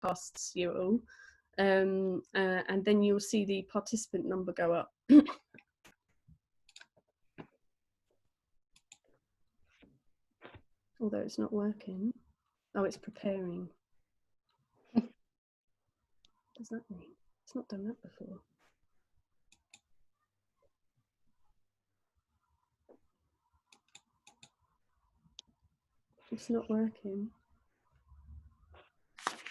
broadcasts you all, and then you'll see the participant number go up. Although it's not working. Oh, it's preparing. What does that mean? It's not done that before. It's not working.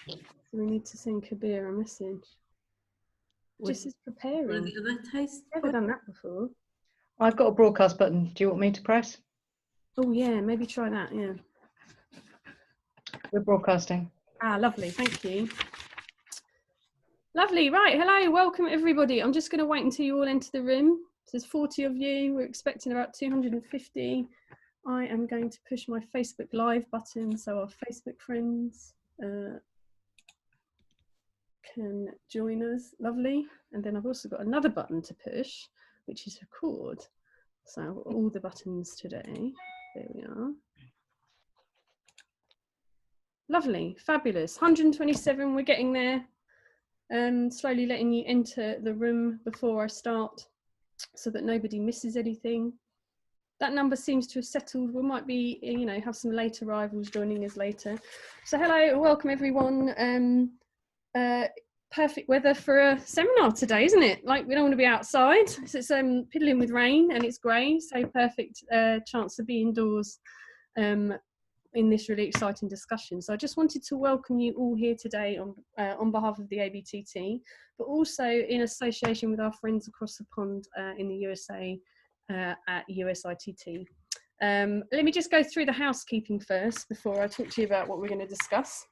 So we need to send Kabir a message. Just is preparing. Never done that before. I've got a broadcast button. Do you want me to press? Oh yeah, maybe try that, yeah. We're broadcasting. Ah, lovely, thank you. Lovely, right, hello, welcome everybody. I'm just going to wait until you all enter the room. There's 40 of you, we're expecting about 250. I am going to push my Facebook Live button so our Facebook friends can join us, lovely. And then I've also got another button to push, which is record. So I've got all the buttons today, there we are. Lovely, fabulous, 127, we're getting there. Slowly letting you enter the room before I start so that nobody misses anything. That number seems to have settled. We might be, you know, have some late arrivals joining us later. So hello and welcome everyone. Perfect weather for a seminar today, isn't it? Like we don't want to be outside. So it's piddling with rain and it's grey, so perfect chance to be indoors in this really exciting discussion. So I just wanted to welcome you all here today on behalf of the ABTT, but also in association with our friends across the pond in the USA at USITT. Let me just go through the housekeeping first before I talk to you about what we're going to discuss.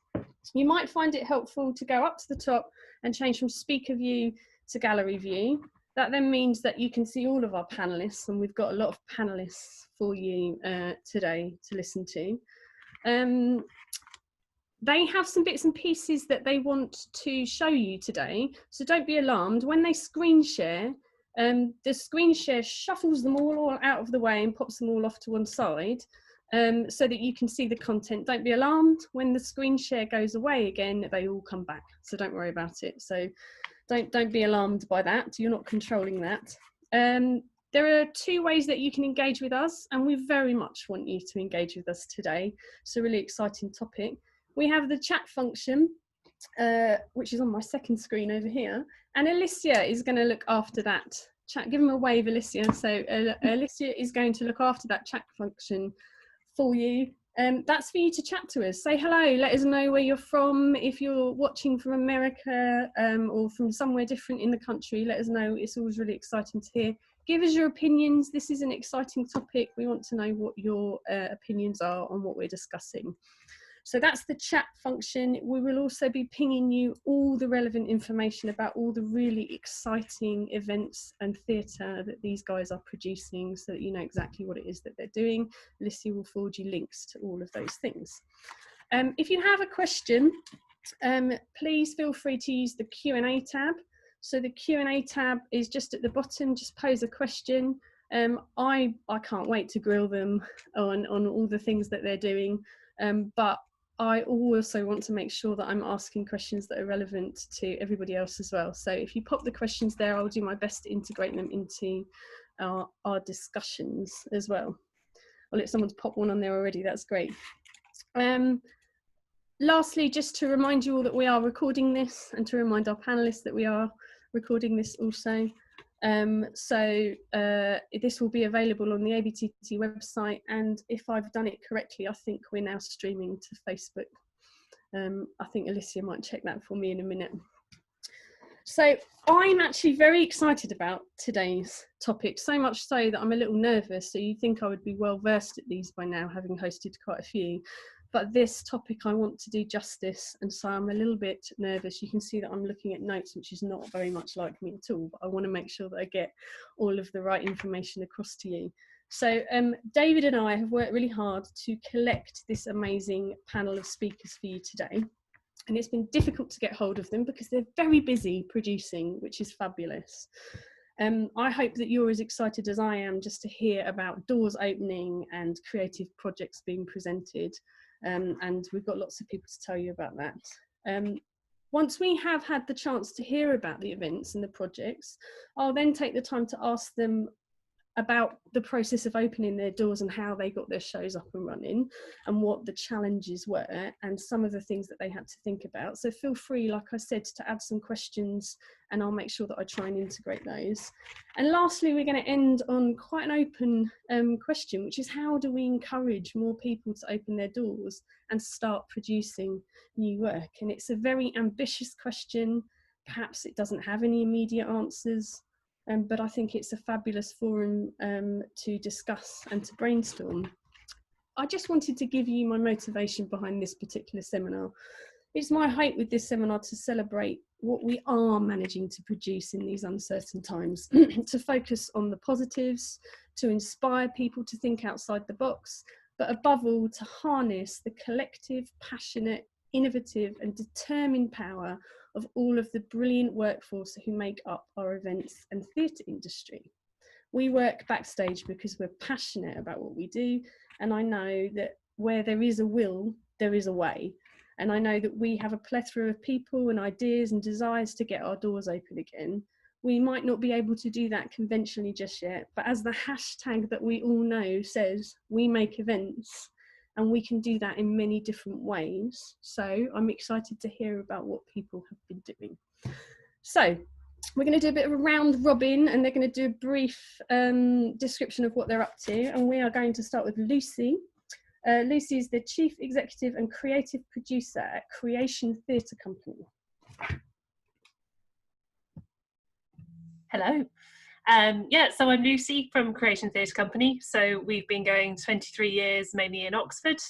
You might find it helpful to go up to the top and change from speaker view to gallery view. That then means that you can see all of our panelists, and we've got a lot of panelists for you today to listen to. They have some bits and pieces that they want to show you today, so don't be alarmed. When they screen share, the screen share shuffles them all out of the way and pops them all off to one side so that you can see the content. Don't be alarmed. When the screen share goes away again, they all come back, so don't worry about it. So don't be alarmed by that. You're not controlling that. There are two ways that you can engage with us, and we very much want you to engage with us today. It's a really exciting topic. We have the chat function, which is on my second screen over here, and Alicia is going to look after that chat. Give them a wave, Alicia. So Alicia is going to look after that chat function for you. That's for you to chat to us. Say hello, let us know where you're from. If you're watching from America or from somewhere different in the country, let us know. It's always really exciting to hear. Give us your opinions. This is an exciting topic. We want to know what your opinions are on what we're discussing. So that's the chat function. We will also be pinging you all the relevant information about all the really exciting events and theatre that these guys are producing so that you know exactly what it is that they're doing. Lissy will forward you links to all of those things. If you have a question, please feel free to use the Q&A tab. So the Q&A tab is just at the bottom, just pose a question. I can't wait to grill them on all the things that they're doing, but I also want to make sure that I'm asking questions that are relevant to everybody else as well. So if you pop the questions there, I'll do my best to integrate them into our discussions as well. I'll let someone's pop one on there already, that's great. Lastly, just to remind you all that we are recording this and to remind our panelists that we are recording this also. This will be available on the ABTT website, and if I've done it correctly, I think we're now streaming to Facebook. I think Alicia might check that for me in a minute. So I'm actually very excited about today's topic, so much so that I'm a little nervous. So you'd think I would be well versed at these by now, having hosted quite a few. But this topic I want to do justice, and so I'm a little bit nervous. You can see that I'm looking at notes, which is not very much like me at all, but I want to make sure that I get all of the right information across to you. So David and I have worked really hard to collect this amazing panel of speakers for you today. And it's been difficult to get hold of them because they're very busy producing, which is fabulous. I hope that you're as excited as I am just to hear about doors opening and creative projects being presented. And we've got lots of people to tell you about that. Once we have had the chance to hear about the events and the projects, I'll then take the time to ask them about the process of opening their doors and how they got their shows up and running and what the challenges were and some of the things that they had to think about. So feel free, like I said, to add some questions and I'll make sure that I try and integrate those. And lastly, we're going to end on quite an open question, which is how do we encourage more people to open their doors and start producing new work? And it's a very ambitious question. Perhaps it doesn't have any immediate answers. But I think it's a fabulous forum to discuss and to brainstorm. I just wanted to give you my motivation behind this particular seminar. It's my hope with this seminar to celebrate what we are managing to produce in these uncertain times, to focus on the positives, to inspire people to think outside the box, but above all, to harness the collective, passionate, innovative and determined power of all of the brilliant workforce who make up our events and theatre industry. We work backstage because we're passionate about what we do, and I know that where there is a will, there is a way. And I know that we have a plethora of people and ideas and desires to get our doors open again. We might not be able to do that conventionally just yet, but as the hashtag that we all know says, we make events. And we can do that in many different ways. So I'm excited to hear about what people have been doing. So we're going to do a bit of a round robin and they're going to do a brief description of what they're up to. And we are going to start with Lucy. Lucy is the Chief Executive and Creative Producer at Creation Theatre Company. Hello. So I'm Lucy from Creation Theatre Company. So we've been going 23 years, mainly in Oxford.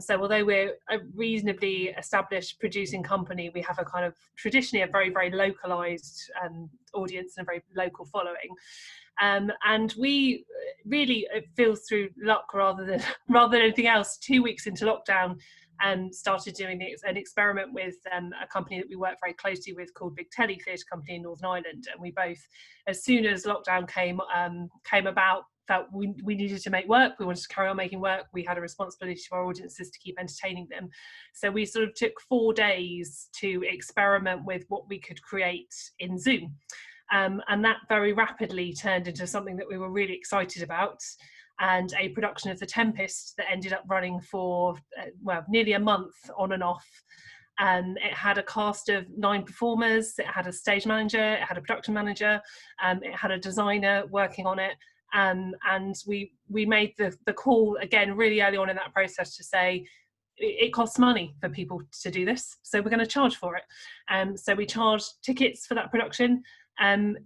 So although we're a reasonably established producing company, we have a kind of traditionally a very, very localised audience and a very local following. And we really, it feels through luck rather than anything else, 2 weeks into lockdown, started doing an experiment with a company that we work very closely with called Big Telly Theatre Company in Northern Ireland. And we both, as soon as lockdown came about, felt we needed to make work. We wanted to carry on making work. We had a responsibility to our audiences to keep entertaining them. So we sort of took 4 days to experiment with what we could create in Zoom. And that very rapidly turned into something that we were really excited about, and a production of The Tempest that ended up running for nearly a month on and off. It had a cast of 9 performers, it had a stage manager, it had a production manager, it had a designer working on it, and we made the call again really early on in that process to say it costs money for people to do this, so we're going to charge for it. So we charged tickets for that production.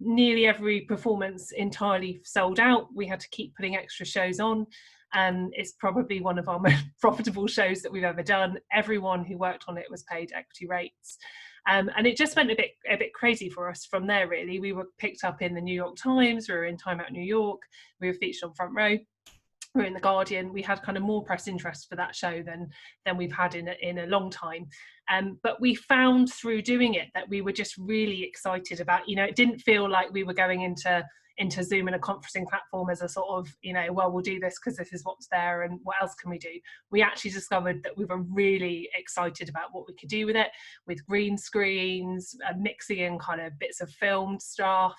Nearly every performance entirely sold out. We had to keep putting extra shows on. It's probably one of our most profitable shows that we've ever done. Everyone who worked on it was paid equity rates. And it just went a bit crazy for us from there, really. We were picked up in the New York Times, we were in Time Out New York, we were featured on Front Row, we were in the Guardian. We had kind of more press interest for that show than we've had in a long time. But we found through doing it that we were just really excited about, it didn't feel like we were going into Zoom and a conferencing platform as a sort of, well, we'll do this because this is what's there and what else can we do? We actually discovered that we were really excited about what we could do with it, with green screens, mixing in kind of bits of filmed stuff,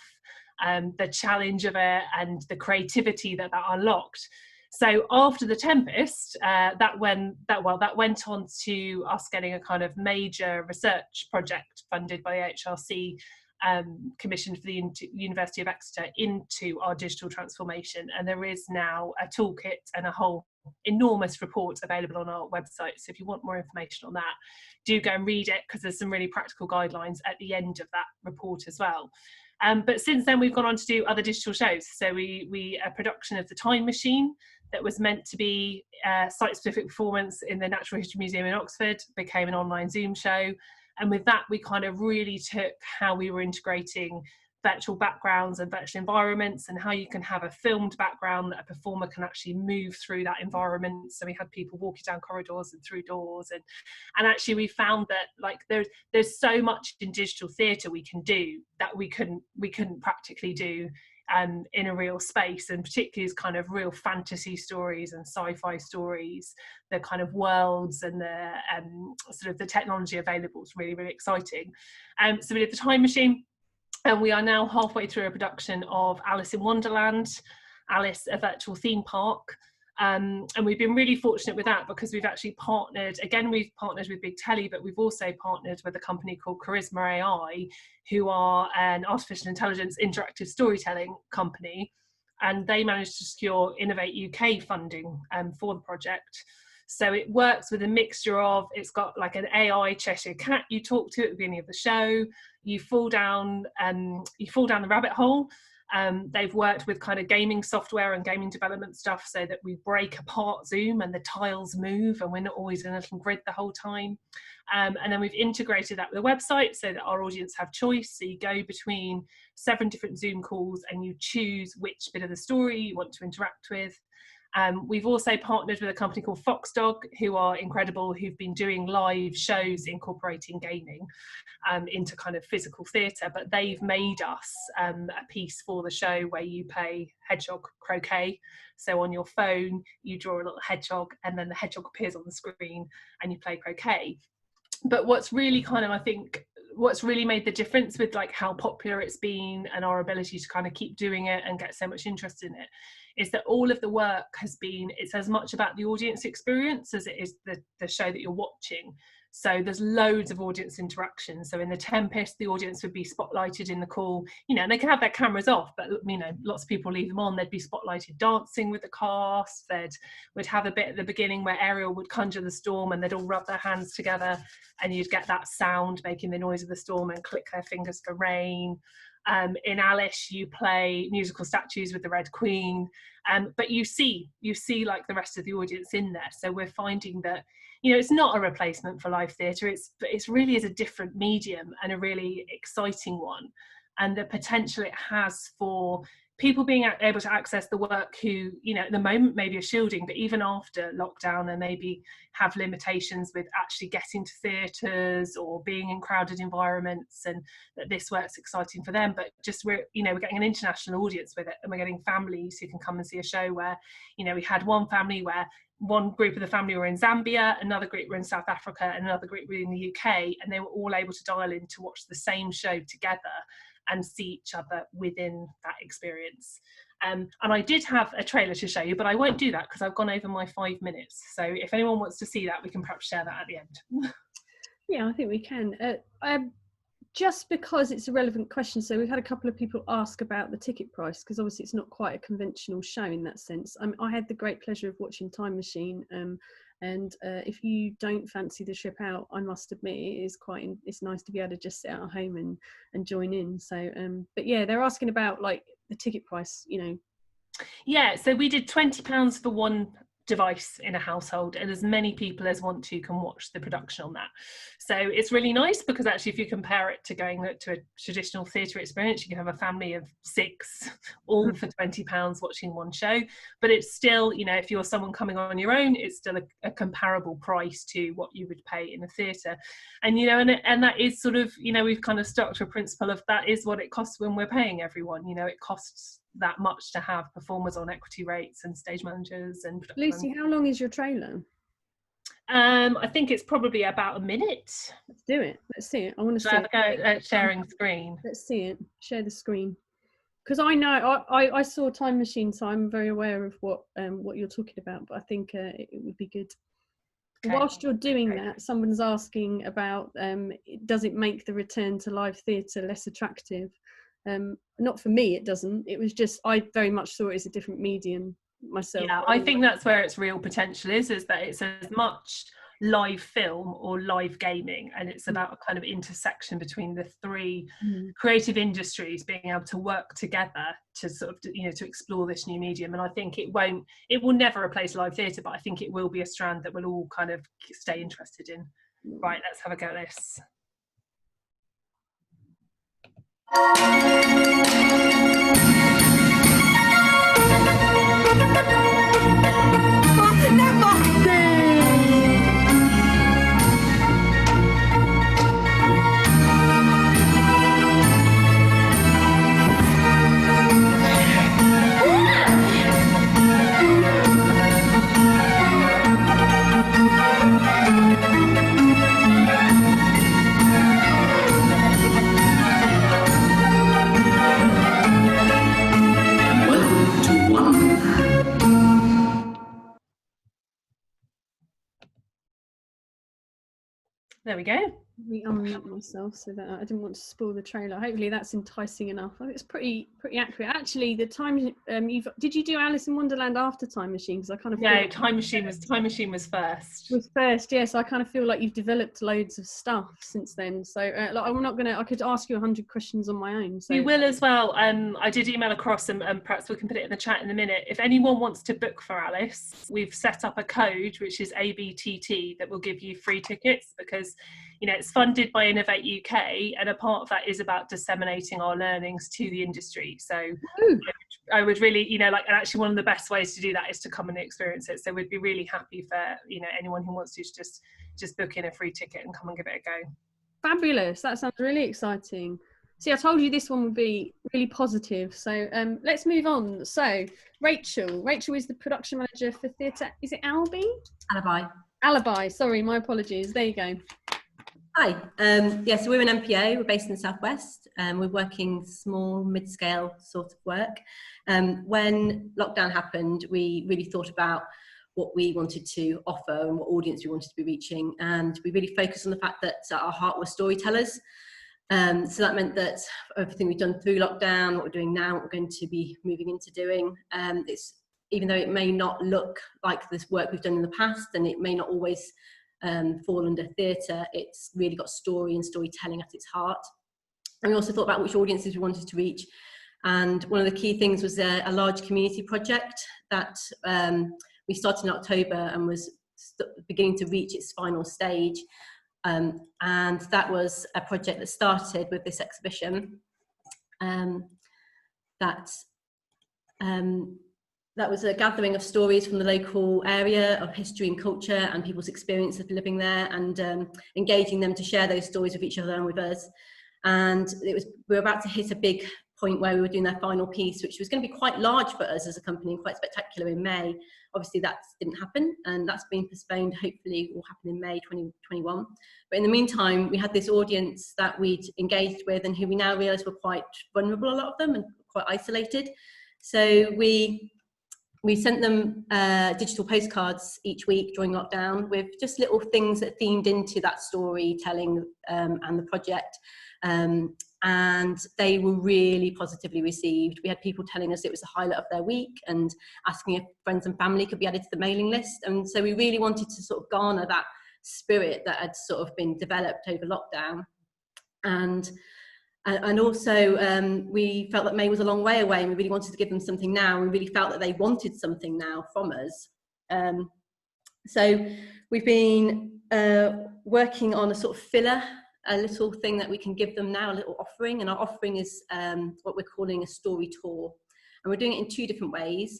the challenge of it and the creativity that unlocked. So after The Tempest, that went on to us getting a kind of major research project funded by HRC, commissioned for the University of Exeter into our digital transformation. And there is now a toolkit and a whole enormous report available on our website. So if you want more information on that, do go and read it, because there's some really practical guidelines at the end of that report as well. But since then, we've gone on to do other digital shows. So we a production of The Time Machine that was meant to be a site-specific performance in the Natural History Museum in Oxford became an online Zoom show. And with that, we kind of really took how we were integrating virtual backgrounds and virtual environments, and how you can have a filmed background that a performer can actually move through that environment. So we had people walking down corridors and through doors, and actually we found that like there's so much in digital theatre we can do that we couldn't practically do in a real space, and particularly as kind of real fantasy stories and sci-fi stories, the kind of worlds and the sort of the technology available is really, really exciting. So we did the Time Machine, and we are now halfway through a production of Alice in Wonderland, Alice, a virtual theme park. And we've been really fortunate with that because we've actually partnered, again, we've partnered with Big Telly, but we've also partnered with a company called Charisma AI, who are an artificial intelligence interactive storytelling company. And they managed to secure Innovate UK funding for the project. So it works with a mixture of, it's got like an AI Cheshire cat you talk to at the beginning of the show, you fall down the rabbit hole. They've worked with kind of gaming software and gaming development stuff so that we break apart Zoom and the tiles move and we're not always in a little grid the whole time. And then we've integrated that with a website so that our audience have choice. So you go between 7 different Zoom calls and you choose which bit of the story you want to interact with. We've also partnered with a company called Foxdog, who are incredible, who've been doing live shows incorporating gaming into kind of physical theatre, but they've made us a piece for the show where you play hedgehog croquet. So on your phone, you draw a little hedgehog and then the hedgehog appears on the screen and you play croquet. But what's really kind of, I think, what's really made the difference with like how popular it's been and our ability to kind of keep doing it and get so much interest in it is that all of the work has been, it's as much about the audience experience as it is the show that you're watching. So there's loads of audience interaction. So in The Tempest, the audience would be spotlighted in the call, you know, and they can have their cameras off, but you know, lots of people leave them on. They'd be spotlighted dancing with the cast. We'd have a bit at the beginning where Ariel would conjure the storm and they'd all rub their hands together and you'd get that sound making the noise of the storm and click their fingers for rain. In Alice, you play musical statues with the Red Queen, but you see like the rest of the audience in there. So we're finding that, you know, it's not a replacement for live theatre. It's really is a different medium and a really exciting one, and the potential it has for people being able to access the work who, you know, at the moment maybe are shielding, but even after lockdown and maybe have limitations with actually getting to theatres or being in crowded environments, and that this work's exciting for them. But just we're getting an international audience with it, and we're getting families who can come and see a show where, you know, we had one family where one group of the family were in Zambia, another group were in South Africa, and another group were in the UK, and they were all able to dial in to watch the same show together and see each other within that experience. And I did have a trailer to show you, but I won't do that because I've gone over my 5 minutes. So if anyone wants to see that, we can perhaps share that at the end. Yeah, I think we can. Just because it's a relevant question, so we've had a couple of people ask about the ticket price, because obviously it's not quite a conventional show in that sense. I had the great pleasure of watching Time Machine, and if you don't fancy the trip out, I must admit it's nice to be able to just sit at home and join in. So but yeah, they're asking about like the ticket price, you know. Yeah, so we did £20 for one device in a household, and as many people as want to can watch the production on that. So it's really nice because actually if you compare it to going to a traditional theatre experience, you can have a family of 6 all for £20 watching one show, but it's still, you know, if you're someone coming on your own, it's still a comparable price to what you would pay in a theatre. And, you know, and that is sort of, you know, we've kind of stuck to a principle of that is what it costs when we're paying everyone. You know, it costs that much to have performers on equity rates and stage managers and Lucy, how long is your trailer? I think it's probably about a minute. Let's do it. Let's see it. I want to see it. Go at sharing screen. Let's see it. Share the screen. Because I know I saw Time Machine, so I'm very aware of what you're talking about. But I think it would be good. Okay. Whilst you're doing that, someone's asking about does it make the return to live theatre less attractive? Not for me, it doesn't. It was just, I very much saw it as a different medium myself. Yeah, I think that's where its real potential is that it's as much live film or live gaming, and it's about a kind of intersection between the 3 creative industries being able to work together to sort of, you know, to explore this new medium. And I think it will never replace live theatre, but I think it will be a strand that we'll all kind of stay interested in. Right, let's have a go at this. There we go. Unmute myself so that I didn't want to spoil the trailer. Hopefully that's enticing enough. I think it's pretty accurate. Actually, the time did you do Alice in Wonderland after Time Machine? Because I kind of feel like Time Machine was first. Was first, yes. I kind of feel like you've developed loads of stuff since then. So like, I'm not gonna. I could ask you 100 questions on my own. So we will as well. I did email across, and perhaps we can put it in the chat in a minute. If anyone wants to book for Alice, we've set up a code which is ABTT that will give you free tickets, because it's funded by Innovate UK, and a part of that is about disseminating our learnings to the industry. So I would really, and actually one of the best ways to do that is to come and experience it. So we'd be really happy for, anyone who wants to just book in a free ticket and come and give it a go. Fabulous. That sounds really exciting. See, I told you this one would be really positive. So let's move on. So Rachel is the production manager for theatre. Is it Alibi? Alibi. Sorry, my apologies. There you go. Hi, so we're an MPO, we're based in the Southwest, we're working small, mid-scale sort of work. When lockdown happened, we really thought about what we wanted to offer and what audience we wanted to be reaching, and we really focused on the fact that our heart was storytellers. So that meant that everything we've done through lockdown, what we're doing now, what we're going to be moving into doing, even though it may not look like this work we've done in the past, and it may not always fall under theatre, it's really got story and storytelling at its heart. And we also thought about which audiences we wanted to reach, and one of the key things was a large community project that we started in October and was beginning to reach its final stage, and that was a project that started with this exhibition that was a gathering of stories from the local area of history and culture and people's experience of living there, and engaging them to share those stories with each other and with us. And we were about to hit a big point where we were doing their final piece, which was going to be quite large for us as a company and quite spectacular in May. Obviously that didn't happen, and that's been postponed. Hopefully it will happen in May 2021. But in the meantime, we had this audience that we'd engaged with and who we now realise were quite vulnerable, a lot of them, and quite isolated. So we sent them digital postcards each week during lockdown with just little things that themed into that storytelling and the project. And they were really positively received. We had people telling us it was the highlight of their week and asking if friends and family could be added to the mailing list. And so we really wanted to sort of garner that spirit that had sort of been developed over lockdown. And also we felt that May was a long way away, and we really wanted to give them something now. We really felt that they wanted something now from us. So we've been working on a sort of filler, a little thing that we can give them now, a little offering. And our offering is what we're calling a story tour. And we're doing it in two different ways.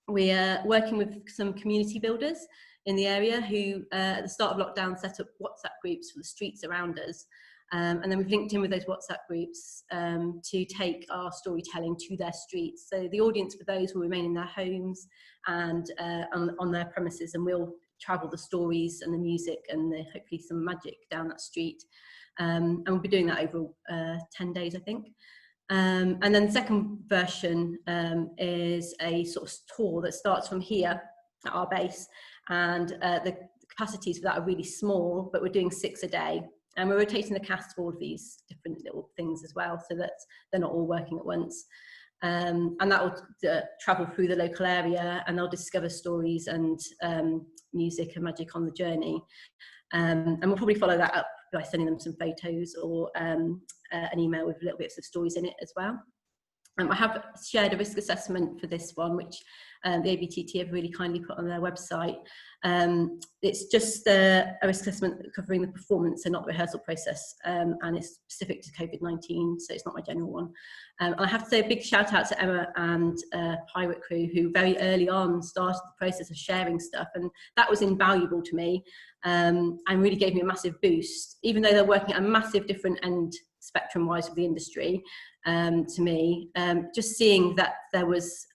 We are working with some community builders in the area who at the start of lockdown set up WhatsApp groups for the streets around us. And then we've linked in with those WhatsApp groups to take our storytelling to their streets. So the audience for those will remain in their homes and on their premises, and we'll travel the stories and the music and hopefully some magic down that street. And we'll be doing that over 10 days, I think. And then the second version is a sort of tour that starts from here at our base, and the capacities for that are really small, but we're doing 6 a day. And we're rotating the cast for all of these different little things as well, so that they're not all working at once. And that will travel through the local area, and they'll discover stories and music and magic on the journey. And we'll probably follow that up by sending them some photos or an email with little bits of stories in it as well. I have shared a risk assessment for this one, which the ABTT have really kindly put on their website. It's just a risk assessment covering the performance and not the rehearsal process, and it's specific to Covid-19, so it's not my general one. I have to say a big shout out to Emma and Pirate Crew, who very early on started the process of sharing stuff, and that was invaluable to me, and really gave me a massive boost, even though they're working at a massive different end spectrum wise of the industry. To me, just seeing that there was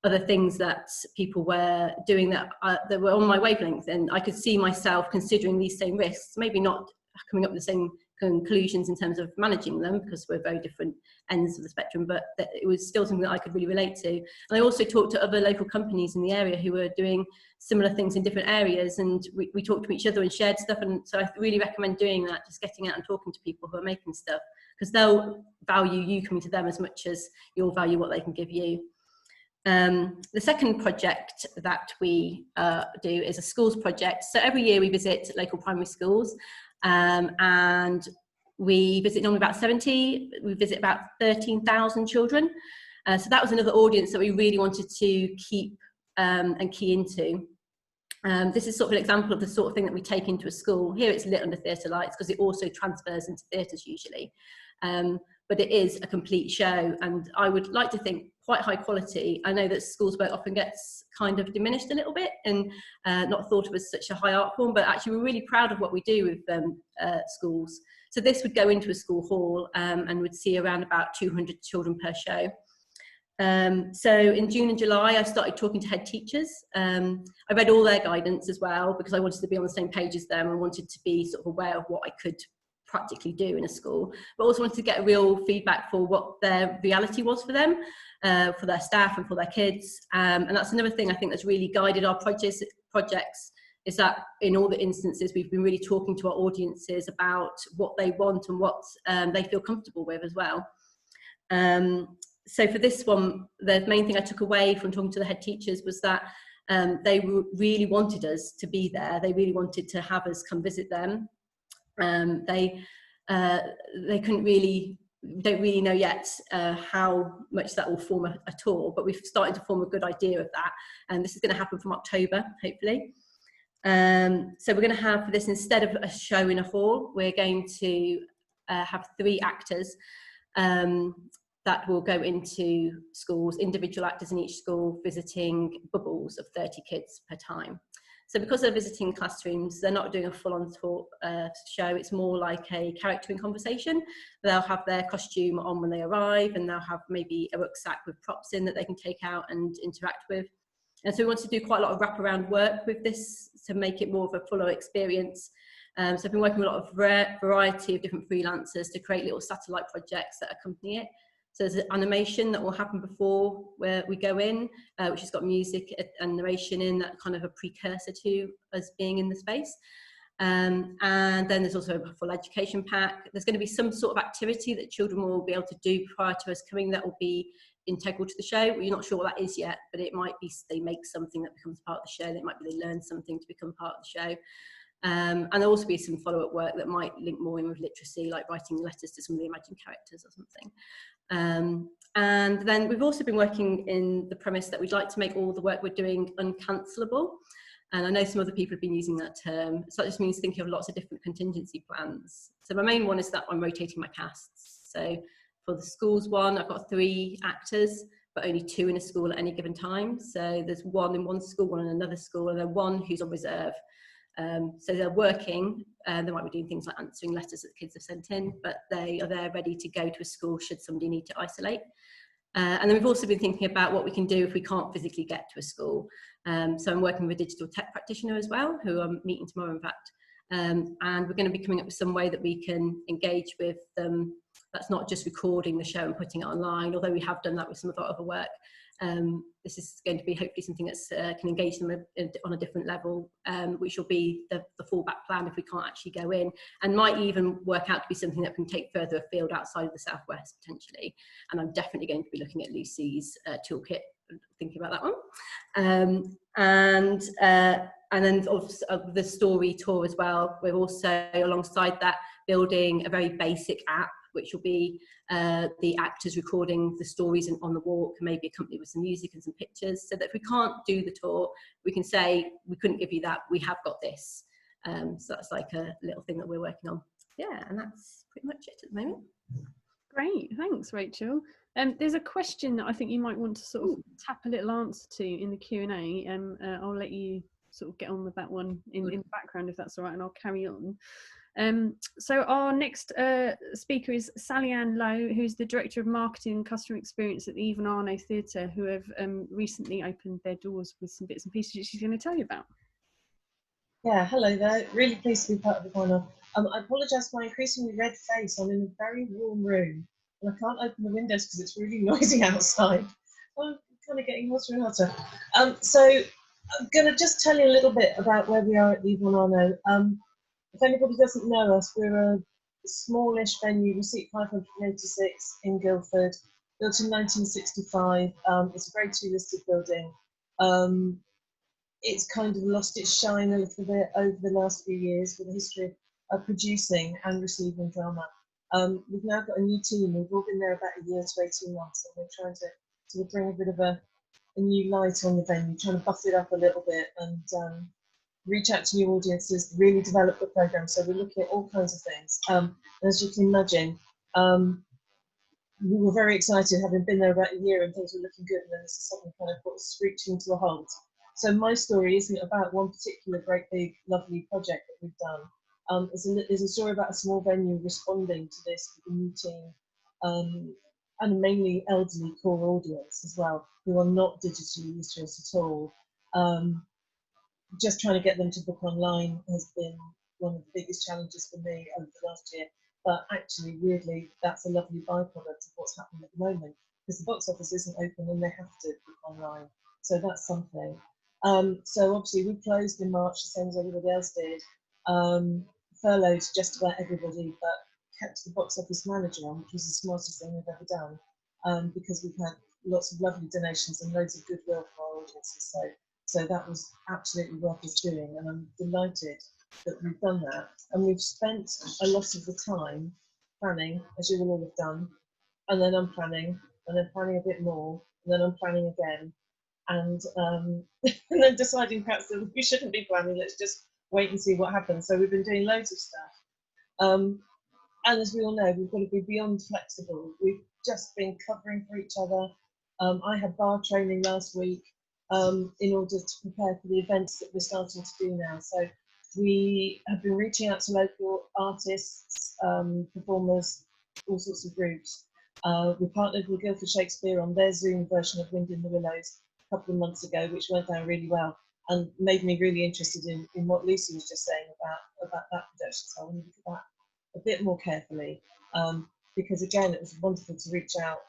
other things that people were doing that were on my wavelength, and I could see myself considering these same risks, maybe not coming up with the same conclusions in terms of managing them, because we're very different ends of the spectrum, but it was still something that I could really relate to. And I also talked to other local companies in the area who were doing similar things in different areas, and we talked to each other and shared stuff. And so I really recommend doing that, just getting out and talking to people who are making stuff, because they'll value you coming to them as much as you'll value what they can give you. The second project that we do is a schools project. So every year we visit local primary schools, and we visit normally about 70. We visit about 13,000 children. So that was another audience that we really wanted to keep and key into. This is sort of an example of the sort of thing that we take into a school. Here it's lit under theatre lights because it also transfers into theatres usually. But it is a complete show, and I would like to think quite high quality. I know that schools work often gets kind of diminished a little bit and not thought of as such a high art form, but actually we're really proud of what we do with schools. So this would go into a school hall and would see around about 200 children per show. So in June and July, I started talking to head teachers. I read all their guidance as well, because I wanted to be on the same page as them and wanted to be sort of aware of what I could practically do in a school, but also wanted to get real feedback for what their reality was for them, for their staff and for their kids. And that's another thing I think that's really guided our projects, is that in all the instances we've been really talking to our audiences about what they want and what they feel comfortable with as well. So for this one, the main thing I took away from talking to the head teachers was that they really wanted us to be there. They really wanted to have us come visit them. They couldn't really, don't really know yet how much that will form at all, but we've started to form a good idea of that, and this is going to happen from October, hopefully. So we're going to have, for this, instead of a show in a hall, we're going to have 3 actors that will go into schools, individual actors in each school, visiting bubbles of 30 kids per time. So because they're visiting classrooms, they're not doing a full-on show. It's more like a character in conversation. They'll have their costume on when they arrive, and they'll have maybe a rucksack with props in that they can take out and interact with. And so we want to do quite a lot of wraparound work with this to make it more of a fuller experience. So I've been working with a lot of variety of different freelancers to create little satellite projects that accompany it. So there's an animation that will happen before where we go in, which has got music and narration in, that kind of a precursor to us being in the space. And then there's also a full education pack. There's going to be some sort of activity that children will be able to do prior to us coming that will be integral to the show. We're not sure what that is yet, but it might be they make something that becomes part of the show. It might be they learn something to become part of the show. And there'll also be some follow-up work that might link more in with literacy, like writing letters to some of the imagined characters or something. And then we've also been working in the premise that we'd like to make all the work we're doing uncancelable. And I know some other people have been using that term. So that just means thinking of lots of different contingency plans. So my main one is that I'm rotating my casts. So for the schools one, I've got 3 actors, but only 2 in a school at any given time. So there's 1 in one school, 1 in another school, and then 1 who's on reserve. So they're working, they might be doing things like answering letters that the kids have sent in, but they are there ready to go to a school should somebody need to isolate. And then we've also been thinking about what we can do if we can't physically get to a school. So I'm working with a digital tech practitioner as well, who I'm meeting tomorrow, in fact. And we're going to be coming up with some way that we can engage with them. That's not just recording the show and putting it online, although we have done that with some of our other work. This is going to be hopefully something that can engage them on a different level, which will be the fallback plan if we can't actually go in, and might even work out to be something that can take further afield outside of the Southwest potentially. And I'm definitely going to be looking at Lucy's toolkit, thinking about that one. And then of the story tour as well, we're also alongside that building a very basic app, which will be the actors recording the stories and on the walk, maybe accompanied with some music and some pictures, so that if we can't do the tour, we can say, we couldn't give you that, we have got this. So that's like a little thing that we're working on. Yeah, and that's pretty much it at the moment. Great, thanks, Rachel. There's a question that I think you might want to sort of tap a little answer to in the Q&A. I'll let you sort of get on with that one in the background, if that's all right, and I'll carry on. So our next speaker is Sally Ann Lowe, who's the Director of Marketing and Customer Experience at the Eve and Arno Theatre, who have recently opened their doors with some bits and pieces that she's going to tell you about. Yeah, hello there. Really pleased to be part of the Corner I apologise for my increasingly red face. I'm in a very warm room and I can't open the windows because it's really noisy outside. I'm kind of getting hotter and hotter. So I'm going to just tell you a little bit about where we are at Yvonne Arnaud. If anybody doesn't know us, we're a smallish venue, Receipt 586 in Guildford, built in 1965. It's a Grade 2 listed building. It's kind of lost its shine a little bit over the last few years with a history of producing and receiving drama. We've now got a new team. We've all been there about a year to 18 months, and we're trying to sort of bring a bit of a new light on the venue, trying to buff it up a little bit and reach out to new audiences, really develop the programme. So we're looking at all kinds of things. And as you can imagine, we were very excited, having been there about a year and things were looking good, and then this is something kind of brought us screeching to a halt. So my story isn't about one particular great big lovely project that we've done. It's a story about a small venue responding to this with a new team, and a mainly elderly core audience as well, who are not digitally used to us at all. Just trying to get them to book online has been one of the biggest challenges for me over the last year. But actually, weirdly, that's a lovely byproduct of what's happening at the moment, because the box office isn't open and they have to book online. So that's something. So obviously we closed in March, the same as everybody else did. Furloughed just about everybody, but kept the box office manager on, which was the smartest thing we've ever done, because we've had lots of lovely donations and loads of goodwill for our audiences. So that was absolutely worth us doing, and I'm delighted that we've done that. And we've spent a lot of the time planning, as you will all have done, and then unplanning, and then planning a bit more, and then unplanning again, and and then deciding perhaps that we shouldn't be planning, let's just wait and see what happens. So we've been doing loads of stuff. And as we all know, we've got to be beyond flexible. We've just been covering for each other. I had bar training last week in order to prepare for the events that we're starting to do now. So we have been reaching out to local artists, performers, all sorts of groups. We partnered with Guildford Shakespeare on their Zoom version of Wind in the Willows a couple of months ago, which went down really well and made me really interested in what Lucy was just saying about that production. So I want to look at that a bit more carefully, because again, it was wonderful to reach out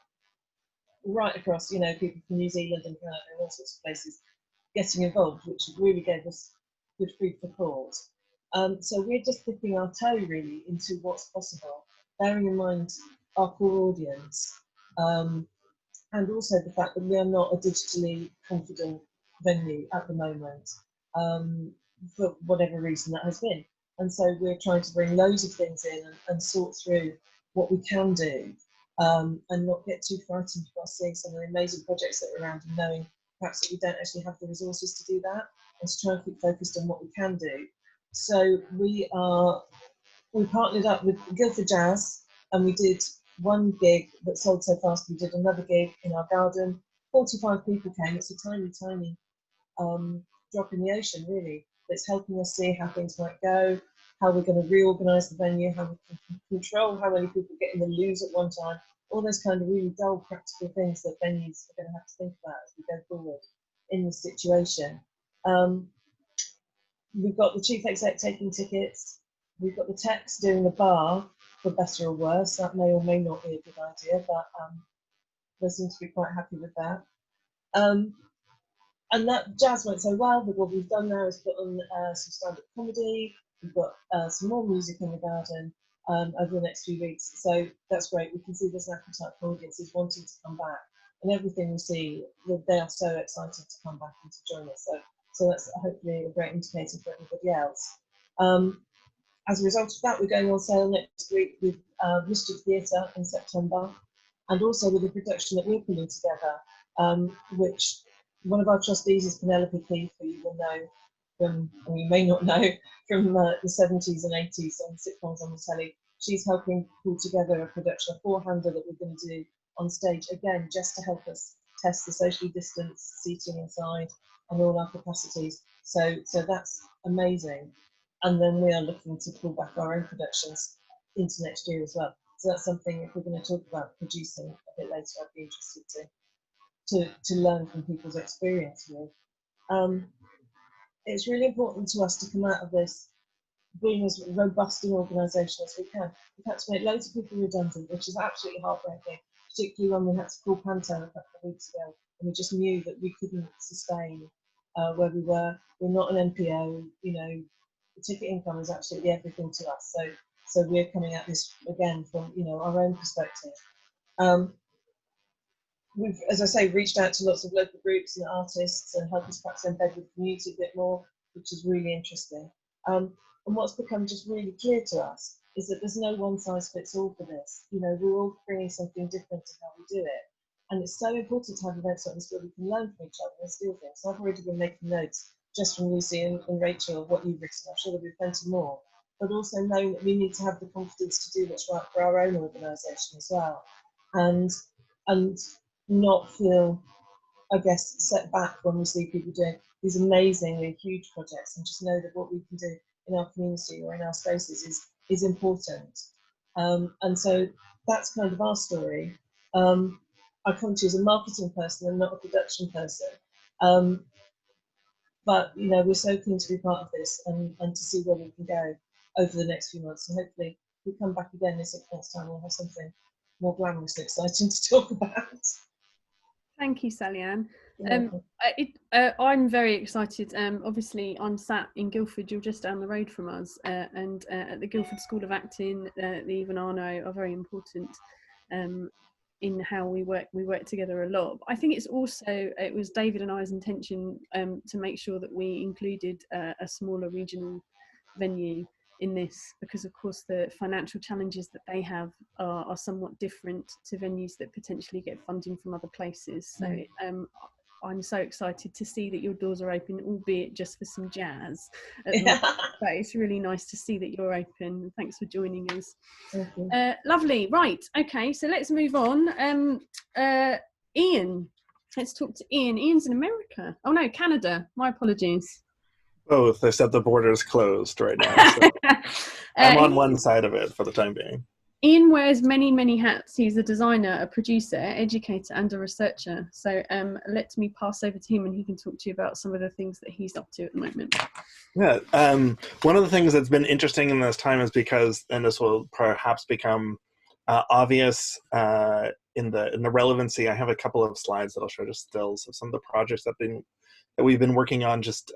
right across, you know, people from New Zealand and Canada and all sorts of places getting involved, which really gave us good food for thought. So we're just dipping our toe really into what's possible, bearing in mind our core audience, and also the fact that we are not a digitally confident venue at the moment, for whatever reason that has been. And so we're trying to bring loads of things in and sort through what we can do, and not get too frightened by seeing some of the amazing projects that are around and knowing perhaps that we don't actually have the resources to do that, and to try and keep focused on what we can do. So we partnered up with Guildford Jazz, and we did one gig that sold so fast. We did another gig in our garden. 45 people came. It's a tiny, tiny drop in the ocean, really. That's helping us see how things might go, how we're going to reorganise the venue, how we can control how many people get in the loos at one time. All those kind of really dull, practical things that venues are going to have to think about as we go forward in this situation. We've got the chief exec taking tickets. We've got the techs doing the bar, for better or worse. That may or may not be a good idea, but they seem to be quite happy with that. And that jazz went so well that what we've done now is put on some stand-up comedy. We've got some more music in the garden over the next few weeks. So that's great. We can see there's an appetite for audiences wanting to come back. And everything we see, they are so excited to come back and to join us. So that's hopefully a great indicator for everybody else. As a result of that, we're going on sale next week with Mischief Theatre in September, and also with a production that we're pulling together, which one of our trustees is Penelope Keith, who you will know from, or you may not know, from the 70s and 80s on sitcoms on the telly. She's helping pull together a production, a four-hander that we're going to do on stage, again, just to help us test the socially distanced seating inside and all our capacities. So that's amazing. And then we are looking to pull back our own productions into next year as well. So that's something, if we're going to talk about producing a bit later, I'd be interested to learn from people's experience with. It's really important to us to come out of this being as robust an organisation as we can. We've had to make loads of people redundant, which is absolutely heartbreaking, particularly when we had to call Panto a couple of weeks ago, and we just knew that we couldn't sustain where we were. We're not an NPO, you know, the ticket income is absolutely everything to us. So we're coming at this again from, you know, our own perspective. We've, as I say, reached out to lots of local groups and artists and helped us perhaps embed with the community a bit more, which is really interesting. And what's become just really clear to us is that there's no one size fits all for this. You know, we're all bringing something different to how we do it. And it's so important to have events like this where we can learn from each other and steal things. So I've already been making notes just from Lucy and Rachel of what you've written. I'm sure there'll be plenty more. But also knowing that we need to have the confidence to do what's right for our own organisation as well. And not feel, I guess, set back when we see people doing these amazingly huge projects, and just know that what we can do in our community or in our spaces is important. And so that's kind of our story. I come to you as a marketing person and not a production person. But you know, we're so keen to be part of this and to see where we can go over the next few months. And hopefully if we come back again in 6 months' time, we'll have something more glamorous and exciting to talk about. Thank you, Sally Ann. I'm very excited. Obviously, I'm sat in Guildford. You're just down the road from us, and at the Guildford School of Acting, the Eve and Arno are very important in how we work. We work together a lot. But I think it's also, it was David and I's intention to make sure that we included a smaller regional venue in this, because of course the financial challenges that they have are somewhat different to venues that potentially get funding from other places. So I'm so excited to see that your doors are open, albeit just for some jazz at the moment. But it's really nice to see that you're open. Thanks for joining us. Lovely. Right, okay, so let's move on. Ian, let's talk to Ian. Ian's in America. Oh no, Canada, my apologies. Both, except the border is closed right now. So I'm on one side of it for the time being. Ian wears many, many hats. He's a designer, a producer, educator, and a researcher. So let me pass over to him and he can talk to you about some of the things that he's up to at the moment. Yeah, one of the things that's been interesting in this time is because, and this will perhaps become obvious in the relevancy, I have a couple of slides that I'll show just stills of some of the projects that we've been working on, just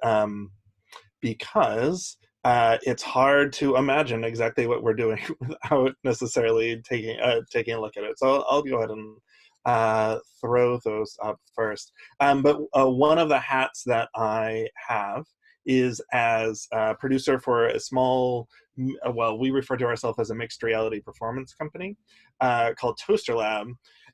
because it's hard to imagine exactly what we're doing without necessarily taking a look at it. So I'll go ahead and throw those up first. But one of the hats that I have is as a producer for a small, well, we refer to ourselves as a mixed reality performance company called Toaster Lab.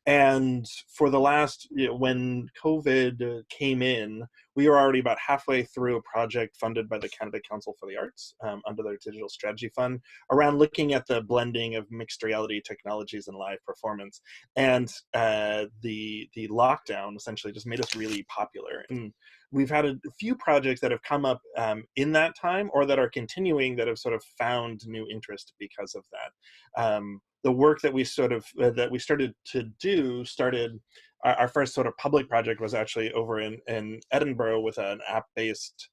And for the last, when COVID came in, we were already about halfway through a project funded by the Canada Council for the Arts under their Digital Strategy Fund around looking at the blending of mixed reality technologies and live performance. And the lockdown essentially just made us really popular. And we've had a few projects that have come up in that time or that are continuing that have sort of found new interest because of that. The work that we started to do our first sort of public project was actually over in Edinburgh with an app-based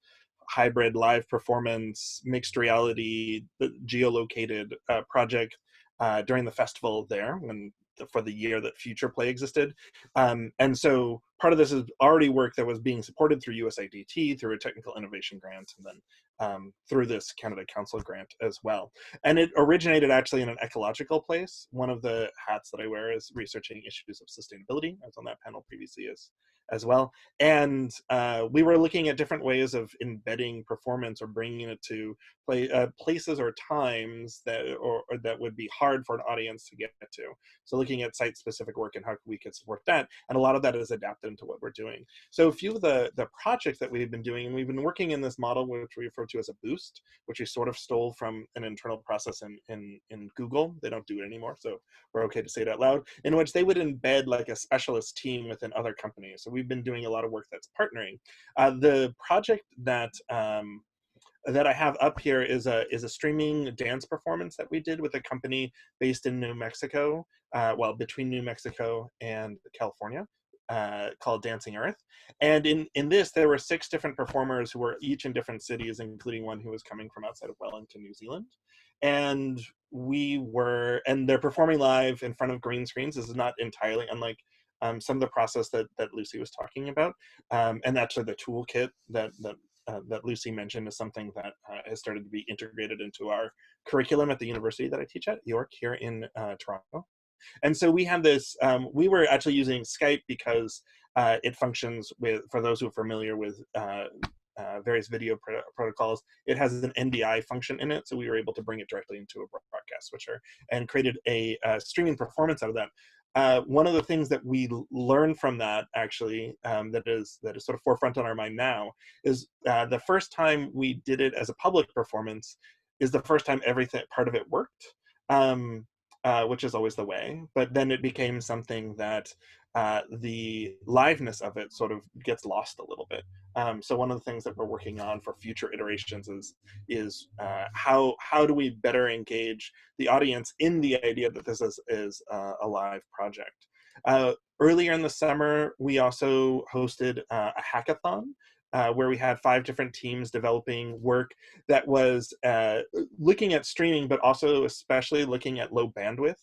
hybrid live performance mixed reality geolocated project during the festival there for the year that Future Play existed. And so part of this is already work that was being supported through USAIDT, through a technical innovation grant, and then through this Canada Council grant as well. And it originated actually in an ecological place. One of the hats that I wear is researching issues of sustainability. I was on that panel previously as well. And we were looking at different ways of embedding performance or bringing it to places or times that would be hard for an audience to get to. So looking at site-specific work and how we could support that. And a lot of that is adapted into what we're doing. So a few of the projects that we've been doing, and we've been working in this model, which we refer to as a boost, which we sort of stole from an internal process in Google. They don't do it anymore, so we're okay to say it out loud, in which they would embed like a specialist team within other companies. So we've been doing a lot of work that's partnering. The project that I have up here is a streaming dance performance that we did with a company based in New Mexico, well, between New Mexico and California. called Dancing Earth. And in this, there were 6 different performers who were each in different cities, including one who was coming from outside of Wellington, New Zealand. And they're performing live in front of green screens. This is not entirely unlike some of the process that Lucy was talking about. And actually the toolkit that Lucy mentioned is something that has started to be integrated into our curriculum at the university that I teach at, York, here in Toronto. And so we have this, we were actually using Skype because it functions with, for those who are familiar with various video protocols, it has an NDI function in it. So we were able to bring it directly into a broadcast switcher and created a streaming performance out of that. One of the things that we learned from that actually, that is sort of forefront on our mind now, is the first time we did it as a public performance is the first time everything part of it worked. Which is always the way, but then it became something that the liveness of it sort of gets lost a little bit. So one of the things that we're working on for future iterations is how do we better engage the audience in the idea that this is a live project. Earlier in the summer, we also hosted a hackathon where we had 5 different teams developing work that was looking at streaming, but also especially looking at low bandwidth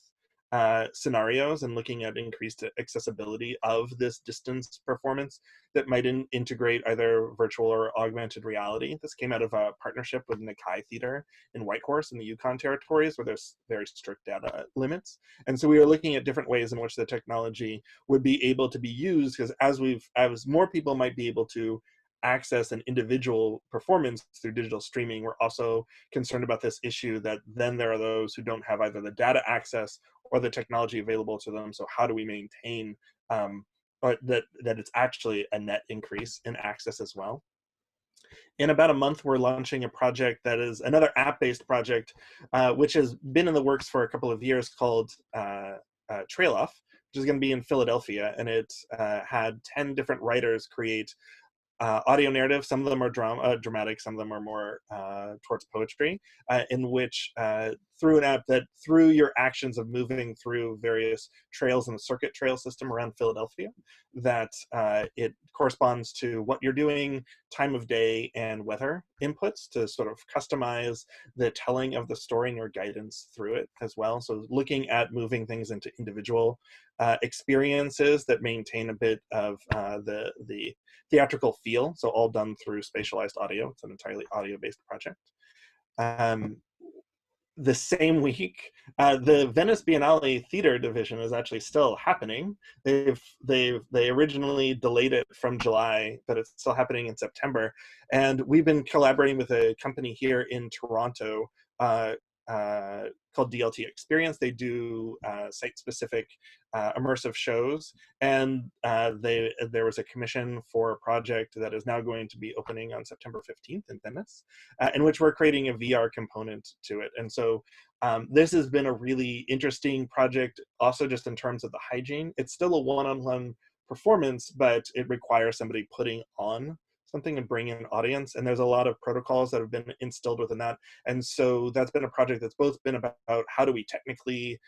scenarios and looking at increased accessibility of this distance performance that might integrate either virtual or augmented reality. This came out of a partnership with Nakai Theatre in Whitehorse in the Yukon territories, where there's very strict data limits. And so we were looking at different ways in which the technology would be able to be used, because as more people might be able to access an individual performance through digital streaming, we're also concerned about this issue that then there are those who don't have either the data access or the technology available to them. So how do we maintain that it's actually a net increase in access as well? In about a month, we're launching a project that is another app-based project, which has been in the works for a couple of years, called Trail Off, which is going to be in Philadelphia. And it had 10 different writers create audio narrative. Some of them are dramatic, some of them are more towards poetry, in which through an app that through your actions of moving through various trails in the circuit trail system around Philadelphia, that it corresponds to what you're doing, time of day, and weather inputs to sort of customize the telling of the story and your guidance through it as well. So looking at moving things into individual experiences that maintain a bit of the theatrical feel, so all done through spatialized audio. It's an entirely audio-based project. The same week, the Venice Biennale Theater Division is actually still happening. They originally delayed it from July, but it's still happening in September. And we've been collaborating with a company here in Toronto called DLT Experience. They do site-specific immersive shows, and there was a commission for a project that is now going to be opening on September 15th in Venice, in which we're creating a VR component to it. And so this has been a really interesting project, also just in terms of the hygiene. It's still a one-on-one performance, but it requires somebody putting on something and bring in an audience. And there's a lot of protocols that have been instilled within that. And so that's been a project that's both been about how do we technically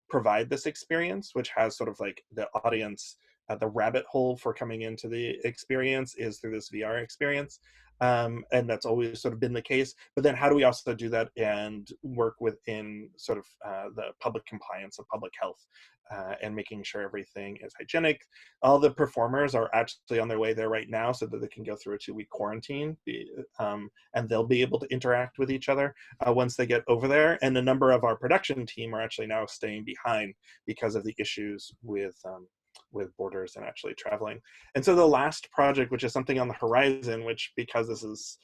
provide this experience, which has sort of like the audience, the rabbit hole for coming into the experience is through this VR experience. And that's always sort of been the case. But then how do we also do that and work within sort of the public compliance of public health and making sure everything is hygienic. All the performers are actually on their way there right now so that they can go through a 2-week quarantine, and they'll be able to interact with each other once they get over there. And a number of our production team are actually now staying behind because of the issues with borders and actually traveling. And so the last project, which is something on the horizon, which because this is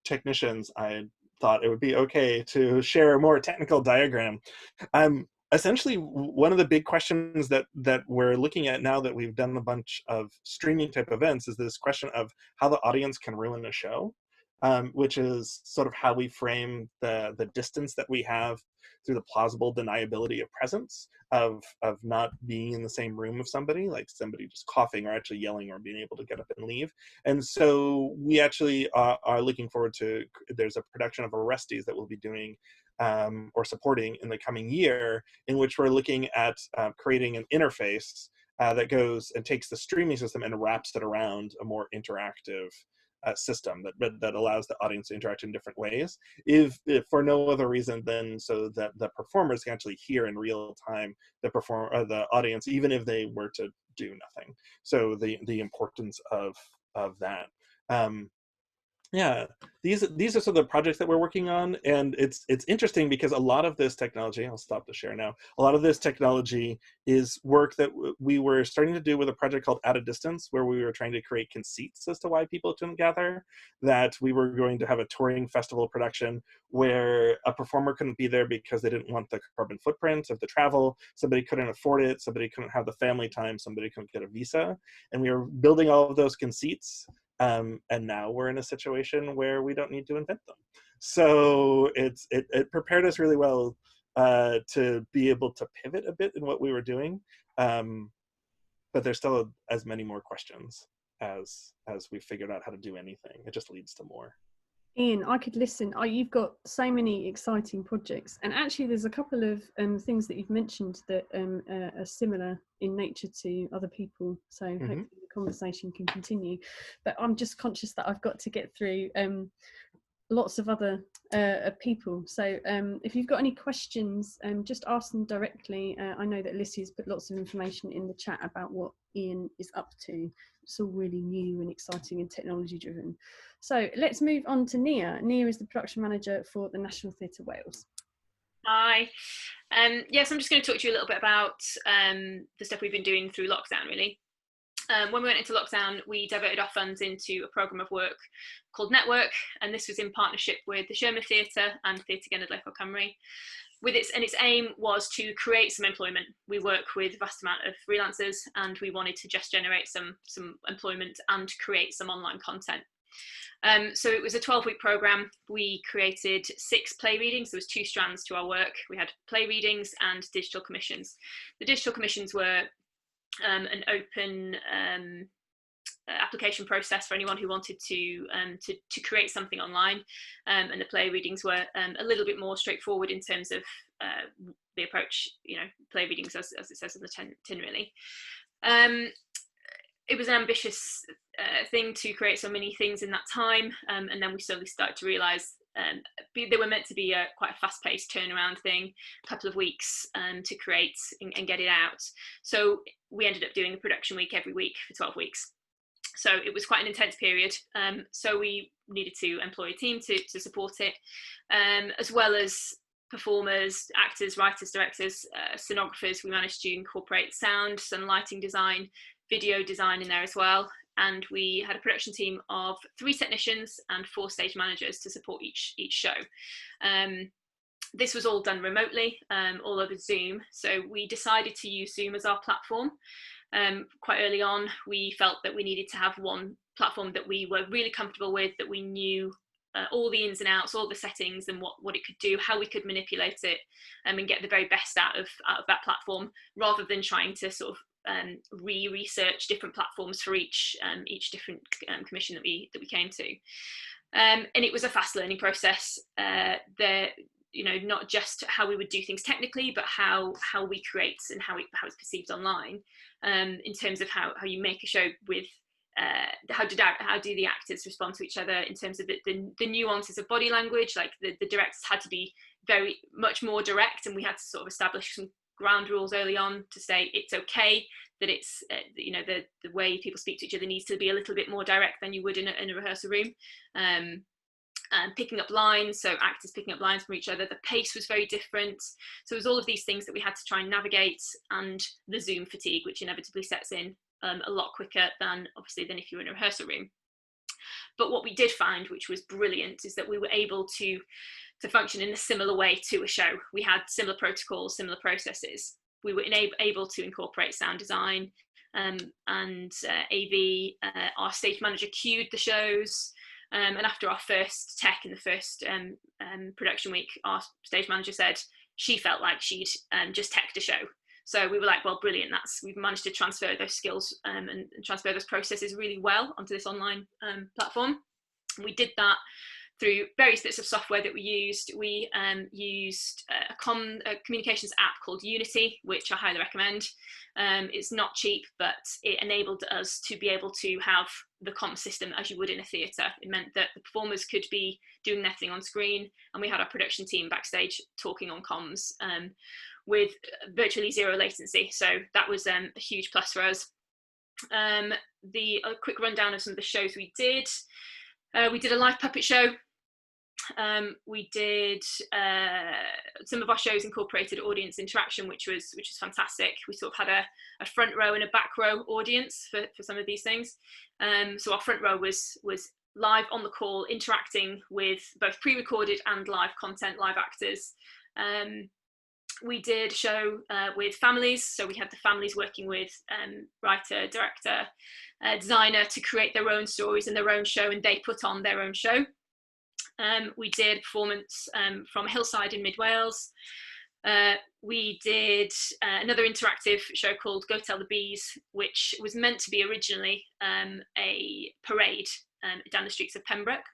technicians, I thought it would be okay to share a more technical diagram. Essentially, one of the big questions that we're looking at now that we've done a bunch of streaming type events is this question of how the audience can ruin a show, which is sort of how we frame the distance that we have through the plausible deniability of presence, of not being in the same room with somebody, like somebody just coughing or actually yelling or being able to get up and leave. And so we actually are looking forward to, there's a production of Orestes that we'll be doing or supporting in the coming year, in which we're looking at creating an interface that goes and takes the streaming system and wraps it around a more interactive system that allows the audience to interact in different ways, if for no other reason than so that the performers can actually hear in real time the audience, even if they were to do nothing. So the importance of that. Yeah, these are some of the projects that we're working on, and it's interesting because a lot of this technology, I'll stop the share now, a lot of this technology is work that we were starting to do with a project called At a Distance, where we were trying to create conceits as to why people couldn't gather, that we were going to have a touring festival production where a performer couldn't be there because they didn't want the carbon footprint of the travel, somebody couldn't afford it, somebody couldn't have the family time, somebody couldn't get a visa, and we were building all of those conceits. And now we're in a situation where we don't need to invent them. So it prepared us really well to be able to pivot a bit in what we were doing. But there's still as many more questions as we figured out how to do anything. It just leads to more. Ian, I could listen. You've got so many exciting projects, and actually there's a couple of things that you've mentioned that are similar in nature to other people, so hopefully the conversation can continue. But I'm just conscious that I've got to get through lots of other people, so if you've got any questions, just ask them directly. I know that Alicia's put lots of information in the chat about what Ian is up to. It's all really new and exciting and technology driven. So let's move on to Nia. Nia is the production manager for the National Theatre Wales. Hi. Yes, I'm just going to talk to you a little bit about the stuff we've been doing through lockdown, really. When we went into lockdown, we diverted our funds into a programme of work called Network, and this was in partnership with the Sherman Theatre and Theatr Genedlaethol Cymru. Its aim was to create some employment. We work with a vast amount of freelancers, and we wanted to just generate some employment and create some online content. So it was a 12-week programme. We created 6 play readings. There was 2 strands to our work. We had play readings and digital commissions. The digital commissions were an open application process for anyone who wanted to create something online, and the play readings were a little bit more straightforward in terms of the approach, play readings as it says on the tin really. It was an ambitious thing to create so many things in that time, and then we slowly started to realise they were meant to be quite a fast-paced turnaround thing, a couple of weeks to create and get it out. So we ended up doing a production week every week for 12 weeks. So it was quite an intense period. So we needed to employ a team to support it, as well as performers, actors, writers, directors, scenographers. We managed to incorporate sound and lighting design, video design in there as well. And we had a production team of 3 technicians and 4 stage managers to support each show. This was all done remotely, all over Zoom. So we decided to use Zoom as our platform. Quite early on, we felt that we needed to have one platform that we were really comfortable with, that we knew all the ins and outs, all the settings and what it could do, how we could manipulate it, and get the very best out of that platform, rather than trying to sort of research different platforms for each different commission that we came to. And it was a fast learning process. Not just how we would do things technically, but how we create and how it's perceived online, in terms of how you make a show with how do the actors respond to each other in terms of the nuances of body language. Like the directors had to be very much more direct, and we had to sort of establish some ground rules early on to say it's okay that it's the way people speak to each other needs to be a little bit more direct than you would in a rehearsal room. And picking up lines, so actors picking up lines from each other. The pace was very different. So it was all of these things that we had to try and navigate, and the Zoom fatigue, which inevitably sets in a lot quicker than if you were in a rehearsal room. But what we did find, which was brilliant, is that we were able to function in a similar way to a show. We had similar protocols, similar processes. We were able to incorporate sound design and AV. Our stage manager cued the shows. And after our first tech in the first production week, our stage manager said she felt like she'd just teched a show. So we were like, well, brilliant. We've managed to transfer those skills and transfer those processes really well onto this online platform. We did that through various bits of software that we used. We used a communications app called Unity, which I highly recommend. It's not cheap, but it enabled us to be able to have the comm system as you would in a theatre. It meant that the performers could be doing their thing on screen, and we had our production team backstage talking on comms with virtually zero latency. So that was a huge plus for us. A quick rundown of some of the shows we did. We did a live puppet show. We did some of our shows incorporated audience interaction, which was fantastic. We sort of had a front row and a back row audience for some of these things. So our front row was live on the call, interacting with both pre-recorded and live content, live actors. We did a show with families, so we had the families working with writer, director, designer to create their own stories and their own show, and they put on their own show. We did a performance from Hillside in Mid Wales. We did another interactive show called Go Tell the Bees, which was meant to be originally a parade down the streets of Pembroke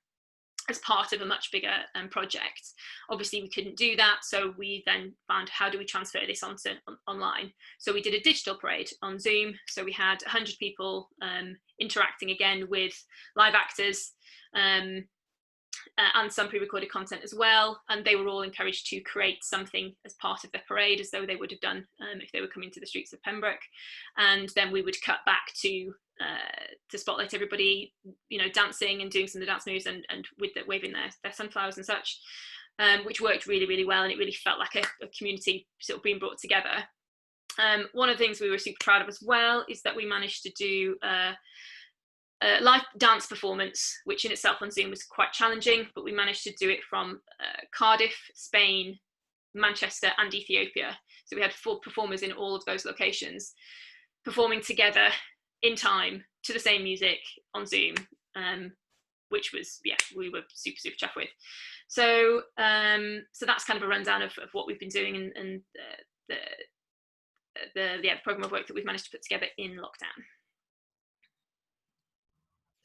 as part of a much bigger project. Obviously we couldn't do that, so we then found, how do we transfer this onto online? So we did a digital parade on Zoom. So we had 100 people interacting again with live actors, and some pre-recorded content as well, and they were all encouraged to create something as part of their parade, as though they would have done if they were coming to the streets of Pembroke. And then we would cut back to spotlight everybody, you know, dancing and doing some of the dance moves, and with waving their sunflowers and such, which worked really, really well, and it really felt like a community sort of being brought together. One of the things we were super proud of as well is that we managed to do a live dance performance, which in itself on Zoom was quite challenging, but we managed to do it from Cardiff, Spain, Manchester and Ethiopia. So we had 4 performers in all of those locations performing together in time to the same music on Zoom, which was, yeah, we were super, super chuffed with. So so that's kind of a rundown of what we've been doing, and the program of work that we've managed to put together in lockdown.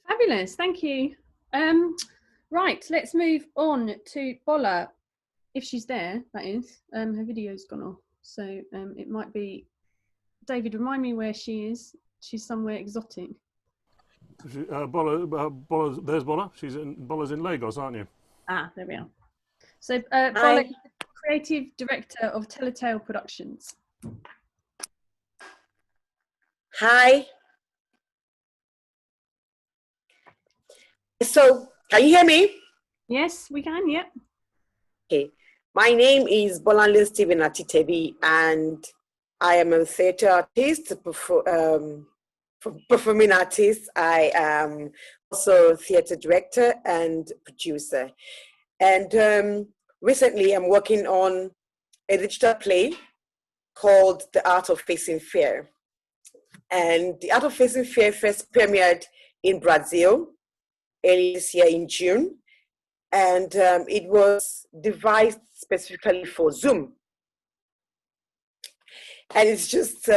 Fabulous, thank you. Right, let's move on to Bola, if she's there, that is. Her video's gone off, so it might be, David, remind me where she is. She's somewhere exotic. Bola, there's Bola. Bola's in Lagos, aren't you? Ah, there we are. So Bola, creative director of Telltale Productions. Hi. So, can you hear me? Yes, we can, yep. Okay. My name is Bolanle Stephen Atitebi, and I am a theatre artist, performing artist. I am also a theatre director and producer. And recently I'm working on a digital play called The Art of Facing Fear. And The Art of Facing Fear first premiered in Brazil early this year in June. And it was devised specifically for Zoom. And it's just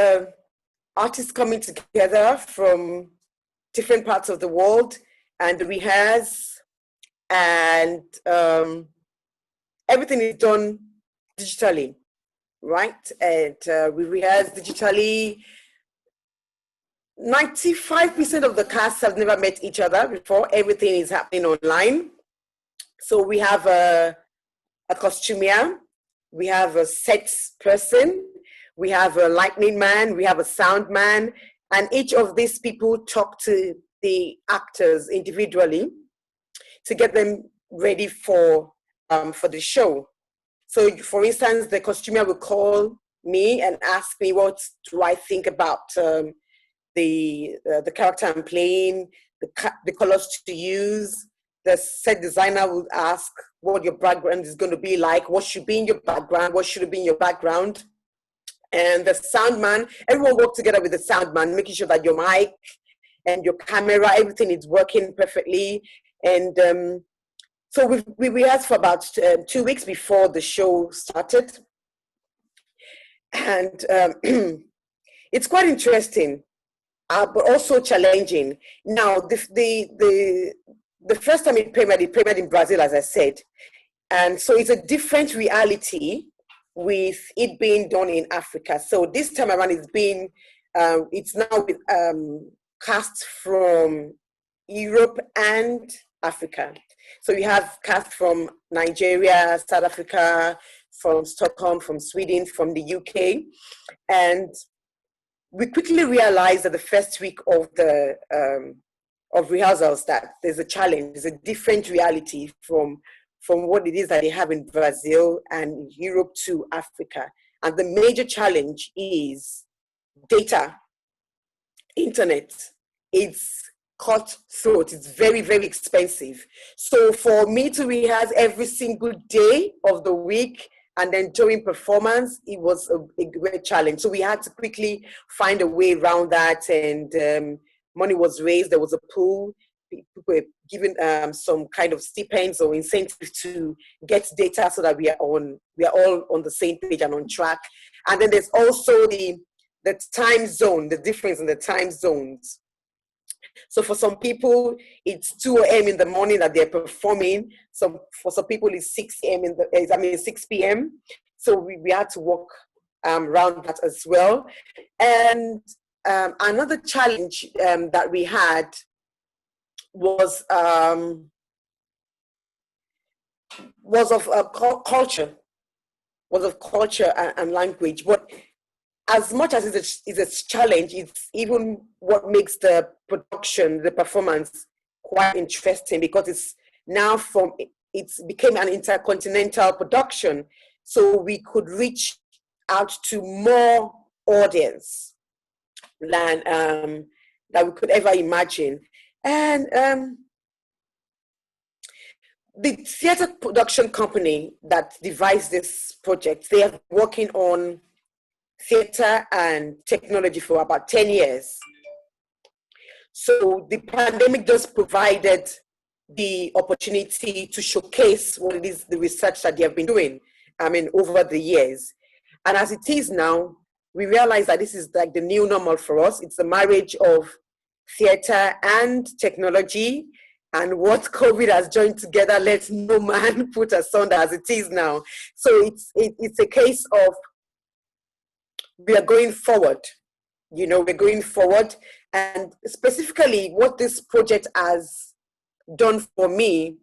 artists coming together from different parts of the world and rehearse, and everything is done digitally, right? And we rehearse digitally. 95% of the cast have never met each other before. Everything is happening online. So we have a costumier, we have a set person, we have a lighting man, we have a sound man, and each of these people talk to the actors individually to get them ready for the show. So for instance, the costumier will call me and ask me what do I think about the character I'm playing, the colors to use. The set designer will ask what your background is going to be like, what should be in your background, what should be in your background. And the sound man, everyone work together with the sound man, making sure that your mic and your camera, everything is working perfectly. And so we rehearsed for about 2 weeks before the show started. And it's quite interesting, but also challenging. Now, the the first time it premiered in Brazil, as I said. And so it's a different reality with it being done in Africa. So this time around, it's now with cast from Europe and Africa. So you have cast from Nigeria, South Africa, from Stockholm, from Sweden, from the UK. And we quickly realized that the first week of the of rehearsals that there's a challenge, there's a different reality from what it is that they have in Brazil and Europe to Africa. And the major challenge is data, internet. It's cutthroat, it's very, very expensive. So for me to rehearse every single day of the week and then during performance, it was a great challenge. So we had to quickly find a way around that, and money was raised, there was a pool, people were given some kind of stipends or incentive to get data so that we are all on the same page and on track. And then there's also the time zone, the difference in the time zones. So for some people, it's 2 a.m. in the morning that they're performing. For some people, it's 6 p.m. So we had to work around that as well. And another challenge that we had was of culture and language. But as much as it's a challenge, it's even what makes the production, the performance, quite interesting, because it became an intercontinental production, so we could reach out to more audience than that we could ever imagine. And the theatre production company that devised this project, they have been working on theatre and technology for about 10 years. So the pandemic just provided the opportunity to showcase what it is, the research that they have been doing, over the years. And as it is now, we realize that this is like the new normal for us. It's the marriage of theatre and technology, and what COVID has joined together, let no man put asunder, as it is now. So it's a case of we are going forward, we're going forward. And specifically what this project has done for me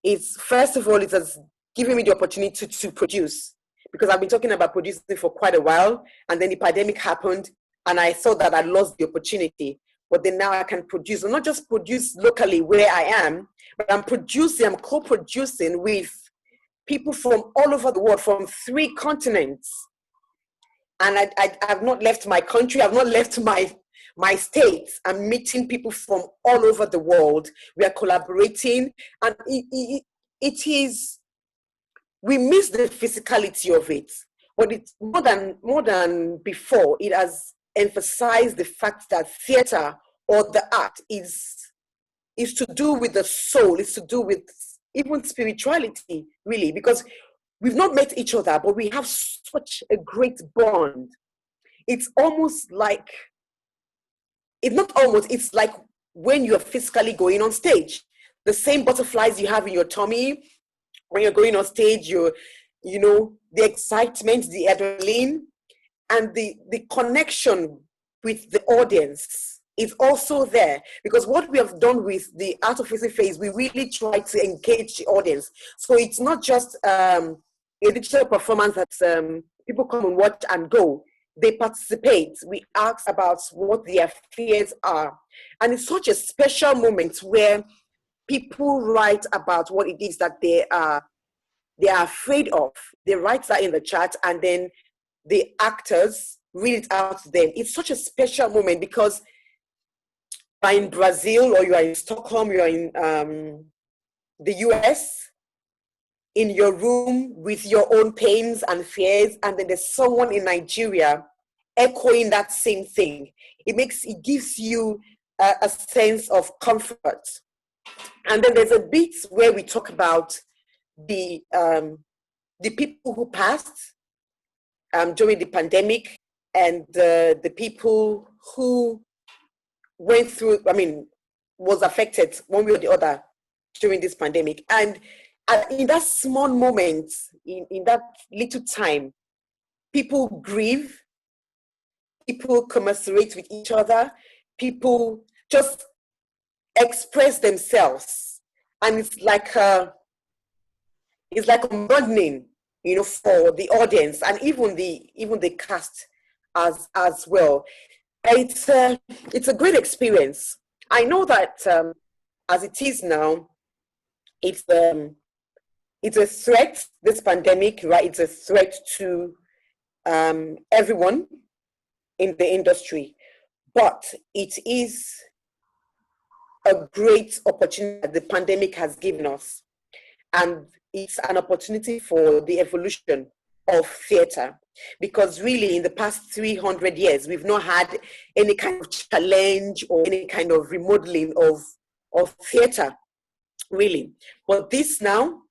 is, first of all, it has given me the opportunity to produce, because I've been talking about producing for quite a while, and then the pandemic happened and I thought that I lost the opportunity. But then now I can produce, and not just produce locally where I am, but I'm co-producing with people from all over the world, from 3 continents. And I've not left my country, I've not left my state. I'm meeting people from all over the world. We are collaborating, and it is, we miss the physicality of it, but it's more than before. It has emphasized the fact that theatre or the art is to do with the soul, it's to do with even spirituality, really, because we've not met each other, but we have such a great bond. It's almost like, it's like when you're physically going on stage, the same butterflies you have in your tummy when you're going on stage, the excitement, the adrenaline, and the connection with the audience is also there. Because what we have done with the Art of Facing phase, we really try to engage the audience. So it's not just a digital performance that people come and watch and go. They participate. We ask about what their fears are. And it's such a special moment where people write about what it is that they are afraid of. They write that in the chat, and then the actors read it out to them. It's such a special moment, because you are in Brazil, or you are in Stockholm, you are in the US, in your room with your own pains and fears, and then there's someone in Nigeria echoing that same thing. It gives you a sense of comfort. And then there's a bit where we talk about the people who passed during the pandemic, and the people who went through, was affected one way or the other during this pandemic. And in that small moment, in that little time, people grieve, people commiserate with each other, people just express themselves. And it's like a burdening, you know, for the audience and even the cast as well. It's a great experience. I know that as it is now, it's a threat, this pandemic, right? It's a threat to everyone in the industry, but it is a great opportunity that the pandemic has given us. And it's an opportunity for the evolution of theatre, because really in the past 300 years, we've not had any kind of challenge or any kind of remodeling of theatre, really. But this now,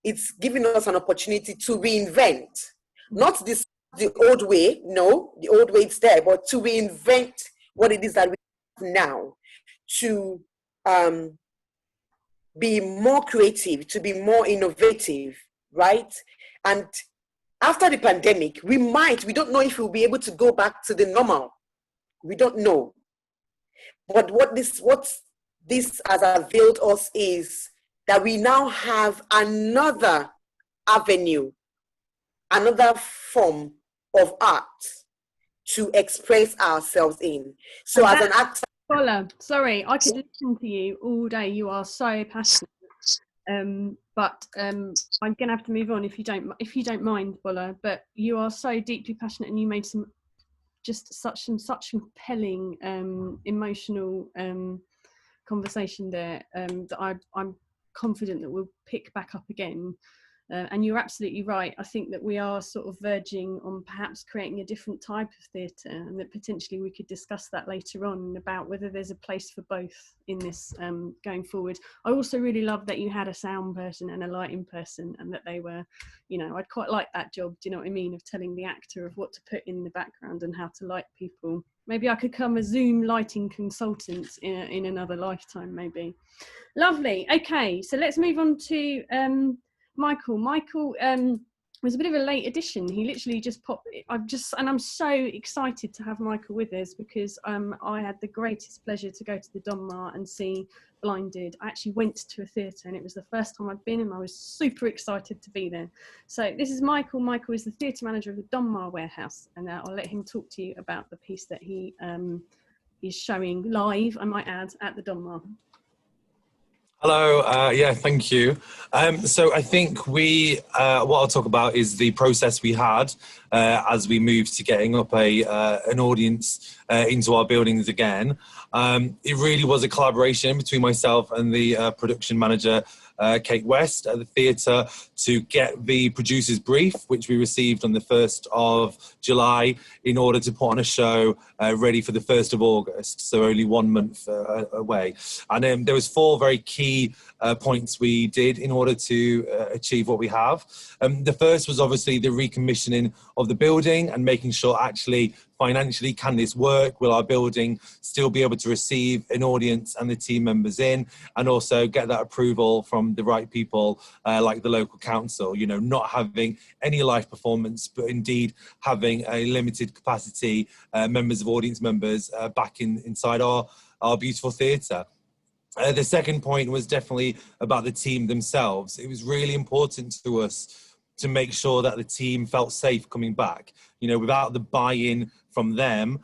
it's giving us an opportunity to reinvent, not the old way, no, the old way is there, but to reinvent what it is that we have now, to be more creative, to be more innovative, right? And after the pandemic, we don't know if we'll be able to go back to the normal. We don't know. But what this has availed us is that we now have another avenue, another form of art to express ourselves in. So as an actor, Bola, sorry, I could listen to you all day. You are so passionate. But I'm going to have to move on if you don't mind, Bola. But you are so deeply passionate, and you made such compelling, emotional conversation there that I'm confident that we'll pick back up again. And you're absolutely right. I think that we are sort of verging on perhaps creating a different type of theatre, and that potentially we could discuss that later on about whether there's a place for both in this going forward. I also really love that you had a sound person and a lighting person, and that they were, you know, I'd quite like that job, do you know what I mean, of telling the actor of what to put in the background and how to light people. Maybe I could become a Zoom lighting consultant in another lifetime, maybe. Lovely. Okay, so let's move on to Michael. Michael was a bit of a late addition. He literally just popped. I'm so excited to have Michael with us, because I had the greatest pleasure to go to the Donmar and see Blinded. I actually went to a theatre, and it was the first time I'd been, and I was super excited to be there. So this is Michael. Michael is the theatre manager of the Donmar Warehouse, and I'll let him talk to you about the piece that he is showing live, I might add, at the Donmar. Hello, yeah, thank you. So I think what I'll talk about is the process we had as we moved to getting up an audience into our buildings again. It really was a collaboration between myself and the production manager, Kate West, at the theatre, to get the producer's brief, which we received on the 1st of July, in order to put on a show ready for the 1st of August, so only 1 month away. And there was 4 very key points we did in order to achieve what we have. The first was obviously the recommissioning of the building and making sure actually financially, can this work? Will our building still be able to receive an audience and the team members in, and also get that approval from the right people, like the local council, you know, not having any live performance, but indeed having a limited capacity members of audience members back inside our beautiful theatre. The second point was definitely about the team themselves. It was really important to us to make sure that the team felt safe coming back. You know, without the buy-in from them,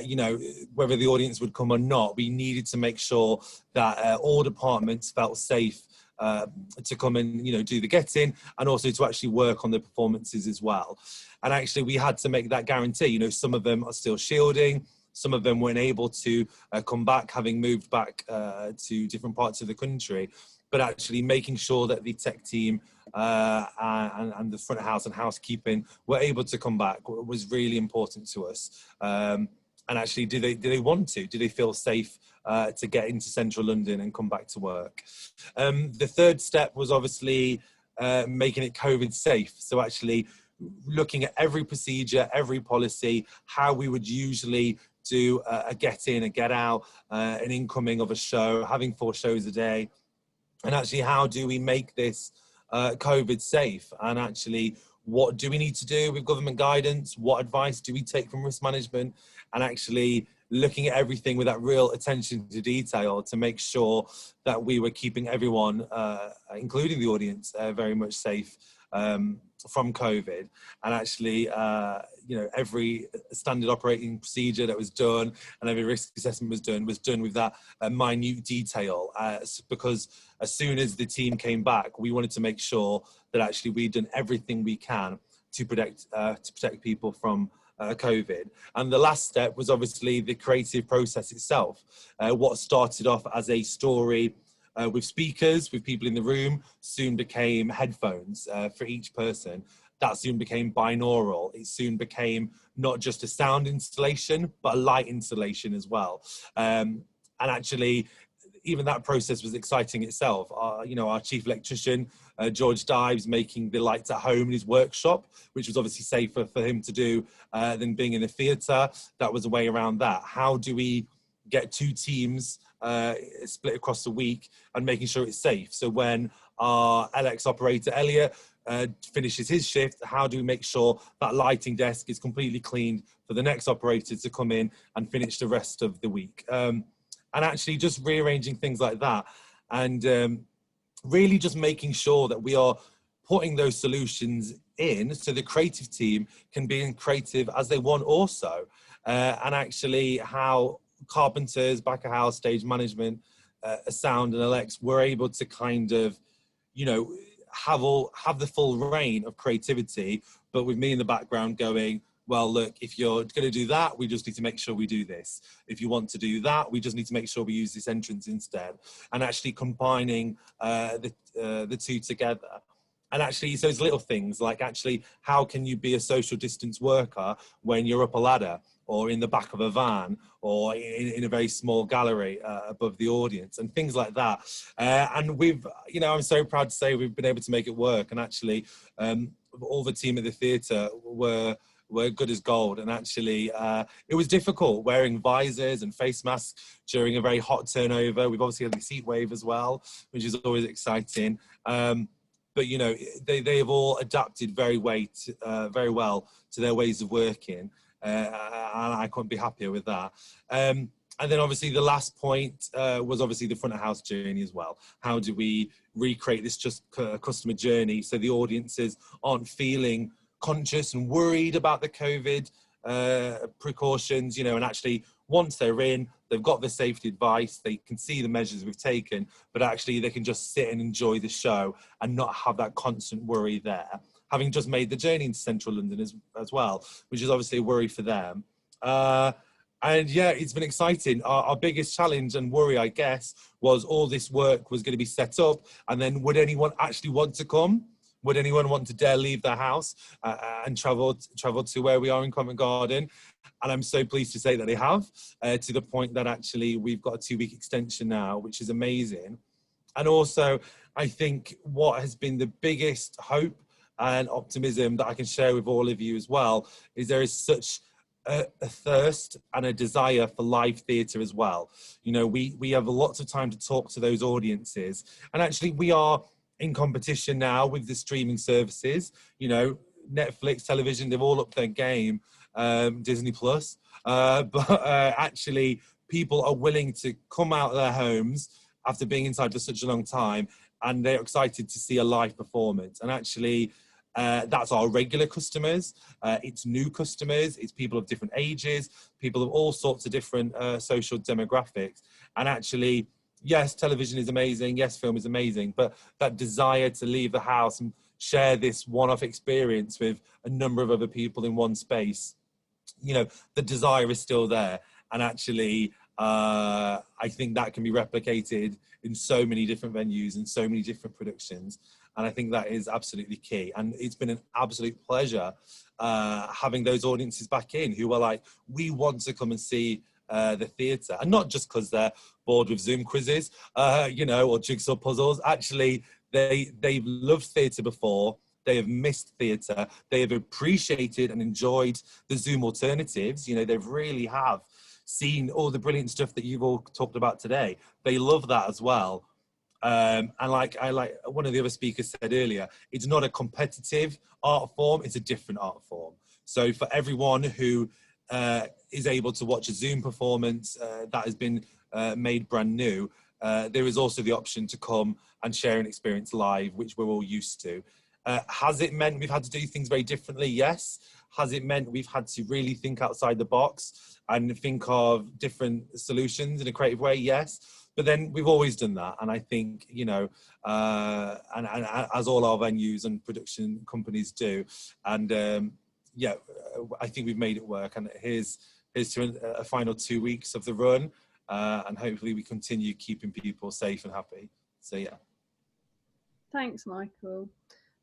you know, whether the audience would come or not, we needed to make sure that all departments felt safe to come and, you know, do the get-in, and also to actually work on the performances as well. And actually we had to make that guarantee. You know, some of them are still shielding, some of them weren't able to come back, having moved back to different parts of the country. But actually making sure that the tech team and the front of house and housekeeping were able to come back was really important to us. And actually, do they want to? Do they feel safe to get into central London and come back to work? The third step was obviously making it COVID safe. So actually looking at every procedure, every policy, how we would usually do a get in, a get out, an incoming of a show, having 4 shows a day, and actually how do we make this COVID safe, and actually what do we need to do with government guidance, what advice do we take from risk management, and actually looking at everything with that real attention to detail to make sure that we were keeping everyone, including the audience, very much safe from COVID. And actually, you know, every standard operating procedure that was done and every risk assessment was done with that minute detail, because as soon as the team came back, we wanted to make sure that actually we'd done everything we can to protect people from COVID. And the last step was obviously the creative process itself. What started off as a story with speakers, with people in the room, soon became headphones for each person. That soon became binaural. It soon became not just a sound installation, but a light installation as well. And actually, even that process was exciting itself. You know, our chief electrician, George Dives, making the lights at home in his workshop, which was obviously safer for him to do than being in the theatre. That was a way around that. How do we get two teams split across the week and making sure it's safe? So when our LX operator, Elliot, finishes his shift, how do we make sure that lighting desk is completely cleaned for the next operator to come in and finish the rest of the week? And actually just rearranging things like that, and really just making sure that we are putting those solutions in so the creative team can be creative as they want also. And actually how carpenters, back of house, stage management, sound and LX were able to kind of, you know, have the full reign of creativity, but with me in the background going, well, look, if you're going to do that, we just need to make sure we do this. If you want to do that, we just need to make sure we use this entrance instead. And actually combining the two together. And actually, so it's little things like actually, how can you be a social distance worker when you're up a ladder or in the back of a van or in a very small gallery above the audience and things like that. And we've, you know, I'm so proud to say we've been able to make it work. And actually, all the team at the theatre were good as gold. And actually, it was difficult wearing visors and face masks during a very hot turnover. We've obviously had the heat wave as well, which is always exciting. But, you know, they have all adapted very well to their ways of working. And I couldn't be happier with that. And then obviously the last point was obviously the front of house journey as well. How do we recreate this just customer journey so the audiences aren't feeling conscious and worried about the COVID precautions, you know, and actually once they're in, they've got the safety advice, they can see the measures we've taken, but actually they can just sit and enjoy the show and not have that constant worry there, having just made the journey into central London as well, which is obviously a worry for them. And yeah, it's been exciting. Our biggest challenge and worry, I guess, was all this work was going to be set up, and then would anyone actually want to come? Would anyone want to dare leave their house and travel to where we are in Covent Garden? And I'm so pleased to say that they have, to the point that actually we've got a 2-week extension now, which is amazing. And also, I think what has been the biggest hope and optimism that I can share with all of you as well is there is such a thirst and a desire for live theatre as well. You know, we have lots of time to talk to those audiences, and actually we are in competition now with the streaming services. You know, Netflix, television, they've all upped their game, Disney Plus, but actually people are willing to come out of their homes after being inside for such a long time, and they're excited to see a live performance. And actually that's our regular customers, it's new customers, it's people of different ages, people of all sorts of different social demographics. And actually, yes, television is amazing, yes, film is amazing, but that desire to leave the house and share this one-off experience with a number of other people in one space, you know, the desire is still there. And actually, I think that can be replicated in so many different venues and so many different productions. And I think that is absolutely key. And it's been an absolute pleasure having those audiences back in who are like, we want to come and see the theatre, and not just because they're bored with Zoom quizzes, you know, or jigsaw puzzles. Actually, they've loved theatre before. They have missed theatre. They have appreciated and enjoyed the Zoom alternatives. You know, they really have seen all the brilliant stuff that you've all talked about today. They love that as well. And like one of the other speakers said earlier, it's not a competitive art form, it's a different art form. So for everyone who is able to watch a Zoom performance that has been made brand new, there is also the option to come and share an experience live, which we're all used to. Has it meant we've had to do things very differently? Yes. Has it meant we've had to really think outside the box and think of different solutions in a creative way? Yes. But then we've always done that. And I think, you know, and as all our venues and production companies do. And yeah, I think we've made it work. And here's to a final 2 weeks of the run. And hopefully we continue keeping people safe and happy. So, yeah. Thanks, Michael.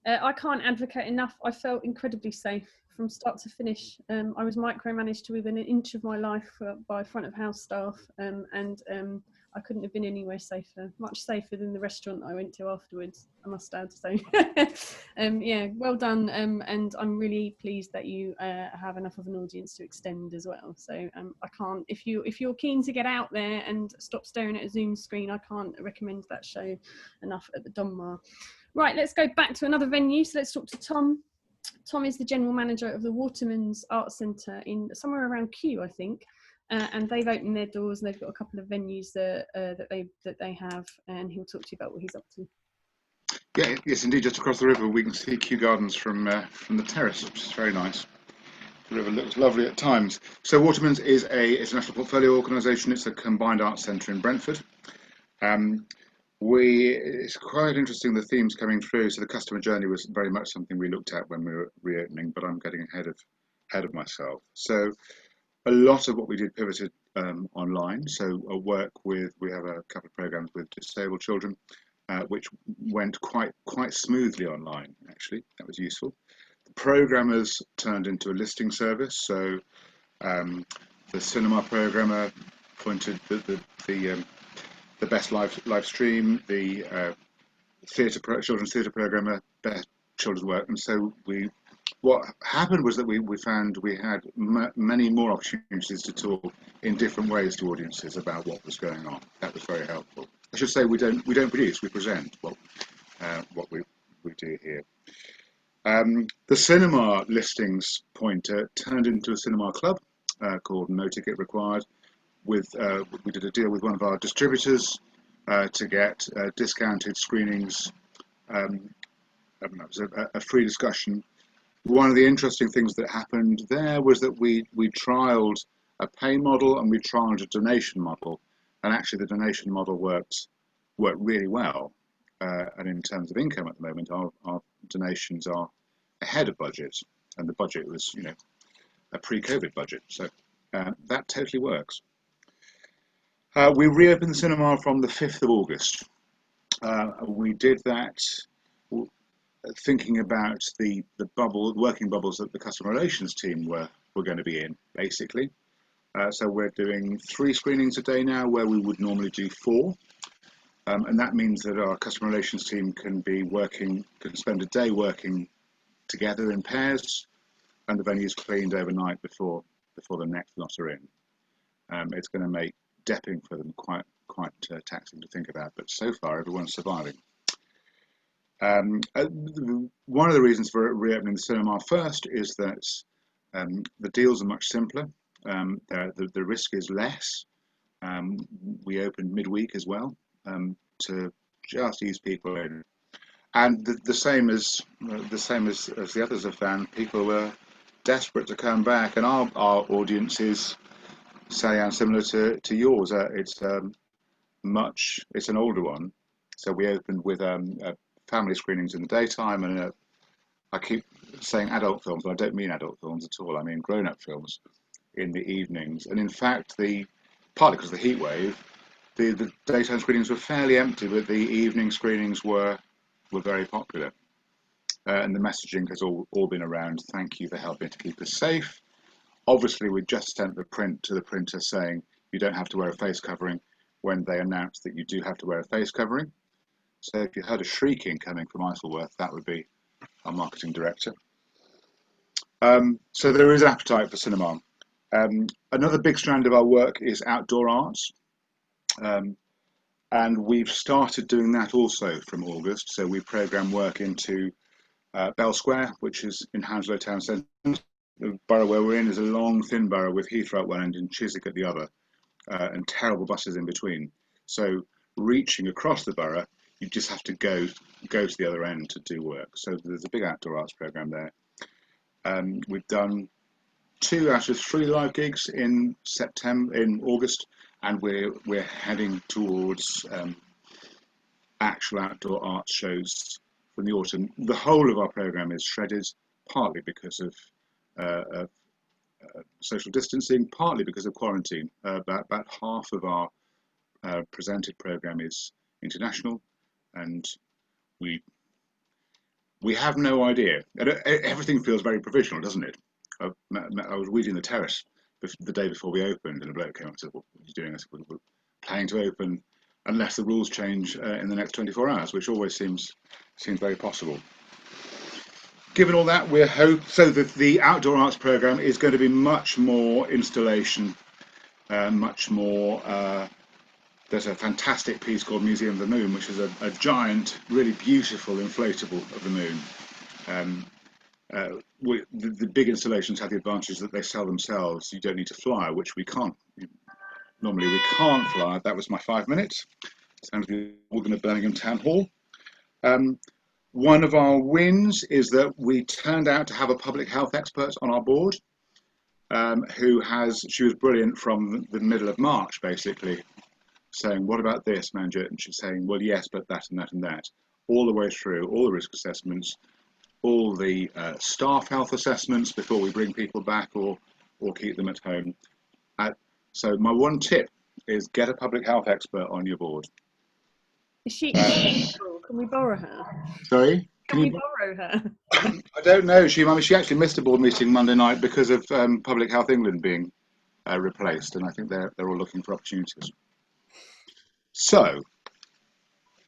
I can't advocate enough. I felt incredibly safe from start to finish. I was micromanaged to within an inch of my life by front of house staff, and I couldn't have been anywhere safer, much safer than the restaurant I went to afterwards, I must add. So yeah, well done. And I'm really pleased that you have enough of an audience to extend as well. So I can't, if you're keen to get out there and stop staring at a Zoom screen, I can't recommend that show enough at the Donmar. Right, let's go back to another venue. So let's talk to Tom. Tom is the general manager of the Waterman's Art Centre in somewhere around Kew, I think. And they've opened their doors and they've got a couple of venues that they have, and he'll talk to you about what he's up to. Yeah, yes, indeed. Just across the river, we can see Kew Gardens from the terrace, which is very nice. The river looks lovely at times. So Waterman's is it's a national portfolio organisation. It's a combined arts centre in Brentford. It's quite interesting, the themes coming through. So the customer journey was very much something we looked at when we were reopening, but I'm getting ahead of myself. So a lot of what we did pivoted online. So we have a couple of programs with disabled children, which went quite smoothly online. Actually, that was useful. The programmers turned into a listing service. So the cinema programmer pointed the best live stream, the children's theatre programmer, best children's work, and so what happened was that we found we had many more opportunities to talk in different ways to audiences about what was going on. That was very helpful. I should say we don't produce, we present what we do here. The cinema listings pointer turned into a cinema club called No Ticket Required. We did a deal with one of our distributors to get discounted screenings. That was a free discussion. One of the interesting things that happened there was that we trialled a pay model and we trialled a donation model, and actually the donation model worked really well. And in terms of income at the moment, our donations are ahead of budget, and the budget was, you know, a pre-COVID budget, so that totally works. We reopened the cinema from the 5th of August. We did that thinking about the working bubbles that the customer relations team were going to be in, basically. So we're doing 3 screenings a day now, where we would normally do 4. And that means that our customer relations team can spend a day working together in pairs, and the venue's cleaned overnight before the next lot are in. It's going to make depping for them quite taxing to think about, but so far everyone's surviving. One of the reasons for reopening the cinema first is that the deals are much simpler. The risk is less. We opened midweek as well to just ease people in, and the same as the others have found. People were desperate to come back, and our audience is, Sally Ann, similar to yours. It's an older one, so we opened with family screenings in the daytime, and I keep saying adult films, but I don't mean adult films at all. I mean grown-up films in the evenings. And in fact, partly because of the heat wave, the daytime screenings were fairly empty, but the evening screenings were very popular. And the messaging has all been around, thank you for helping to keep us safe. Obviously, we just sent the print to the printer saying you don't have to wear a face covering when they announced that you do have to wear a face covering. So if you heard a shrieking coming from Isleworth, that would be our marketing director. So there is appetite for cinema. Another big strand of our work is outdoor arts. And we've started doing that also from August. So we program work into Bell Square, which is in Hounslow Town Centre. The borough where we're in is a long, thin borough with Heathrow at one end and Chiswick at the other, and terrible buses in between. So reaching across the borough, you just have to go to the other end to do work. So there's a big outdoor arts programme there. We've done 2 out of 3 live gigs in August, and we're heading towards actual outdoor art shows from the autumn. The whole of our programme is shredded, partly because of social distancing, partly because of quarantine. About half of our presented programme is international, and we have no idea. Everything feels very provisional, doesn't it? I was weeding the terrace the day before we opened, and a bloke came up and said, "What are you doing?" I said, "We're planning to open unless the rules change in the next 24 hours," which always seems very possible. Given all that, so that the outdoor arts programme is going to be much more installation, much more. There's a fantastic piece called Museum of the Moon, which is a giant, really beautiful inflatable of the moon. The big installations have the advantage that they sell themselves. You don't need to fly, which we can't. Normally we can't fly. That was my 5 minutes. Sounds like we're going to Birmingham Town Hall. One of our wins is that we turned out to have a public health expert on our board, she was brilliant from the middle of March, basically, saying, "What about this, Manjit?" And she's saying, "Well, yes, but that and that and that," all the way through, all the risk assessments, all the staff health assessments before we bring people back or keep them at home. So my one tip is get a public health expert on your board. Is she Can we borrow her? Sorry? Can we borrow her? I don't know. She actually missed a board meeting Monday night because of Public Health England being replaced, and I think they're all looking for opportunities. So,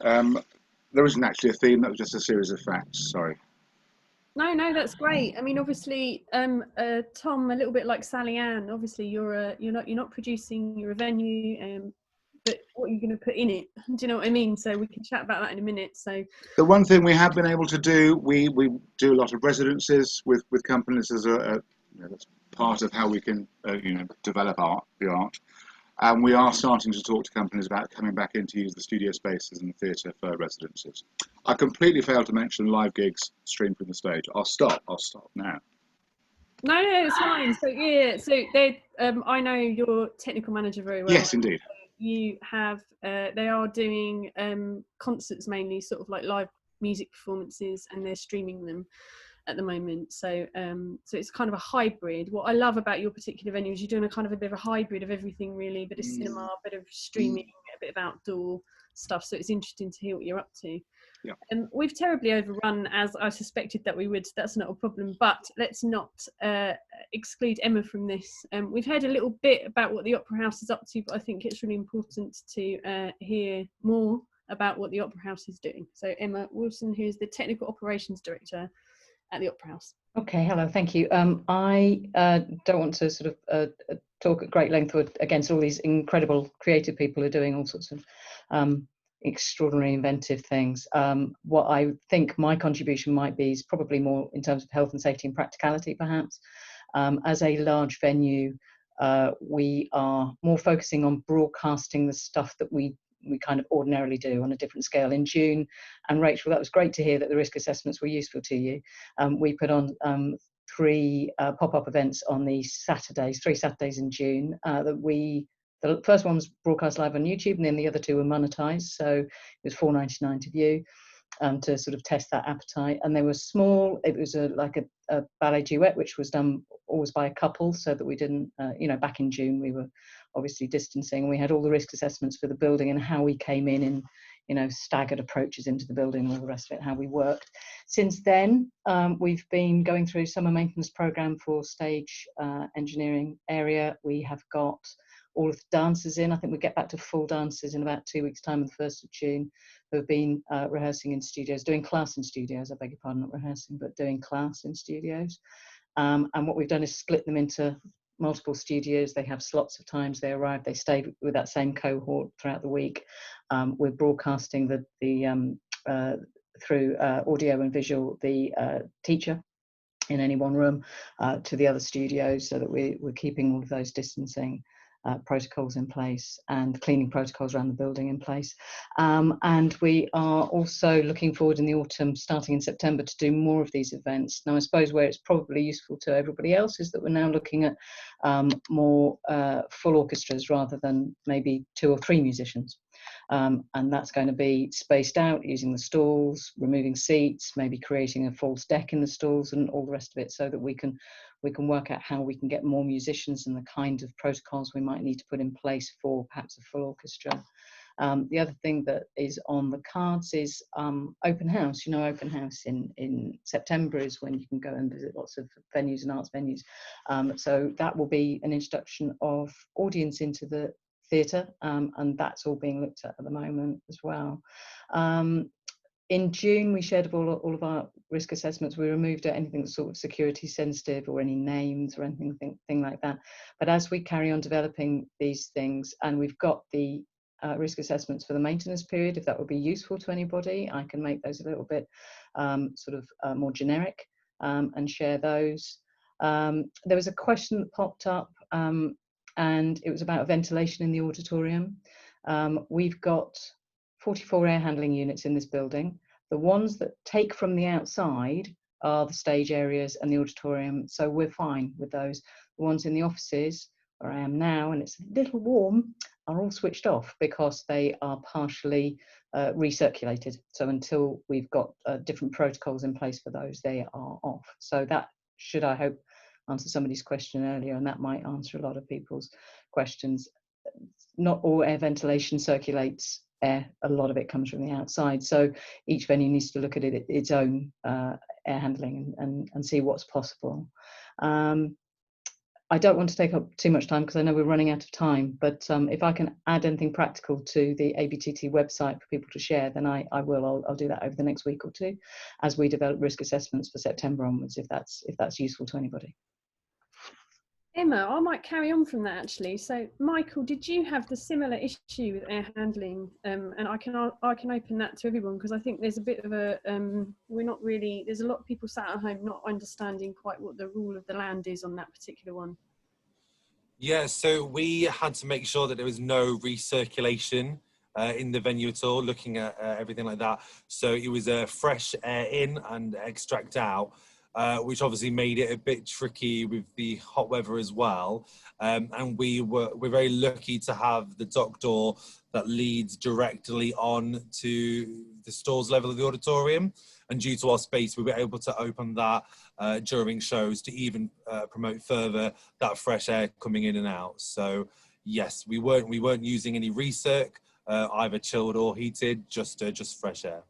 there isn't actually a theme, that was just a series of facts, sorry. No, that's great. I mean, obviously, Tom, a little bit like Sally Ann. Obviously, you're not producing. You're a venue, but what are you going to put in it? Do you know what I mean? So we can chat about that in a minute. So the one thing we have been able to do, we do a lot of residencies with companies as that's part of how we can develop the art. And we are starting to talk to companies about coming back in to use the studio spaces and the theatre for residencies. I completely failed to mention live gigs streamed from the stage. I'll stop now. No, it's fine. So yeah, so they, I know your technical manager very well. Yes, indeed. You have, they are doing concerts mainly, sort of like live music performances, and they're streaming them at the moment. So so it's kind of a hybrid. What I love about your particular venue is you're doing a kind of a bit of a hybrid of everything, really, a bit of cinema, a bit of streaming, a bit of outdoor stuff. So it's interesting to hear what you're up to. Yeah. We've terribly overrun, as I suspected that we would. That's not a problem, but let's not exclude Emma from this. We've heard a little bit about what the Opera House is up to, but I think it's really important to hear more about what the Opera House is doing. So Emma Wilson, who is the Technical Operations Director at the Opera House. Okay, hello, thank you. I don't want to sort of talk at great length against all these incredible creative people who are doing all sorts of extraordinary inventive things. What I think my contribution might be is probably more in terms of health and safety and practicality, perhaps. As a large venue, we are more focusing on broadcasting the stuff that we kind of ordinarily do on a different scale. In June, and Rachel, that was great to hear that the risk assessments were useful to you. We put on 3 pop-up events on the Saturdays, 3 Saturdays in June, the first one was broadcast live on YouTube, and then the other 2 were monetized. So it was $4.99 to view, to sort of test that appetite. And they were small. It was like a ballet duet, which was done always by a couple, so that we didn't, back in June, we were obviously distancing. We had all the risk assessments for the building and how we came in, staggered approaches into the building, all the rest of it, how we worked. Since then, we've been going through summer maintenance program for stage engineering area. We have got all of the dancers in. I think we get back to full dancers in about 2 weeks' time on the 1st of June, who have been rehearsing in studios, doing class in studios, I beg your pardon, not rehearsing, but doing class in studios. And what we've done is split them into multiple studios. They have slots of times they arrive. They stay with that same cohort throughout the week. We're broadcasting through audio and visual the teacher in any one room to the other studios, so that we're keeping all of those distancing protocols in place and cleaning protocols around the building in place. And we are also looking forward in the autumn, starting in September, to do more of these events. Now, I suppose where it's probably useful to everybody else is that we're now looking at more full orchestras rather than maybe 2 or 3 musicians. And that's going to be spaced out, using the stalls, removing seats, maybe creating a false deck in the stalls and all the rest of it, so that we can work out how we can get more musicians and the kind of protocols we might need to put in place for perhaps a full orchestra. The other thing that is on the cards is open house. You know, open house in September is when you can go and visit lots of venues and arts venues. So that will be an introduction of audience into the theatre, and that's all being looked at the moment as well. In June, we shared all of our risk assessments. We removed anything that's sort of security sensitive or any names or anything like that. But as we carry on developing these things, and we've got the risk assessments for the maintenance period, if that would be useful to anybody, I can make those a little bit more generic and share those. There was a question that popped up, and it was about ventilation in the auditorium. We've got 44 air handling units in this building. The ones that take from the outside are the stage areas and the auditorium, so we're fine with those. The ones in the offices, where I am now, and it's a little warm, are all switched off because they are partially recirculated. So until we've got different protocols in place for those, they are off. So that should, I hope, answer somebody's question earlier, and that might answer a lot of people's questions. Not all air ventilation circulates air, a lot of it comes from the outside, so each venue needs to look at its own air handling and see what's possible. I don't want to take up too much time because I know we're running out of time, but if I can add anything practical to the ABTT website for people to share, then I will. I'll do that over the next week or two as we develop risk assessments for September onwards, if that's useful to anybody. Emma, I might carry on from that actually. So, Michael, did you have the similar issue with air handling? And I can open that to everyone, because I think there's a bit of a there's a lot of people sat at home not understanding quite what the rule of the land is on that particular one. Yeah, so we had to make sure that there was no recirculation in the venue at all, looking at everything like that. So it was fresh air in and extract out. Which obviously made it a bit tricky with the hot weather as well. And we're very lucky to have the dock door that leads directly on to the stalls level of the auditorium. And due to our space, we were able to open that during shows to even promote further that fresh air coming in and out. So yes, we weren't using any recirc, either chilled or heated, just fresh air.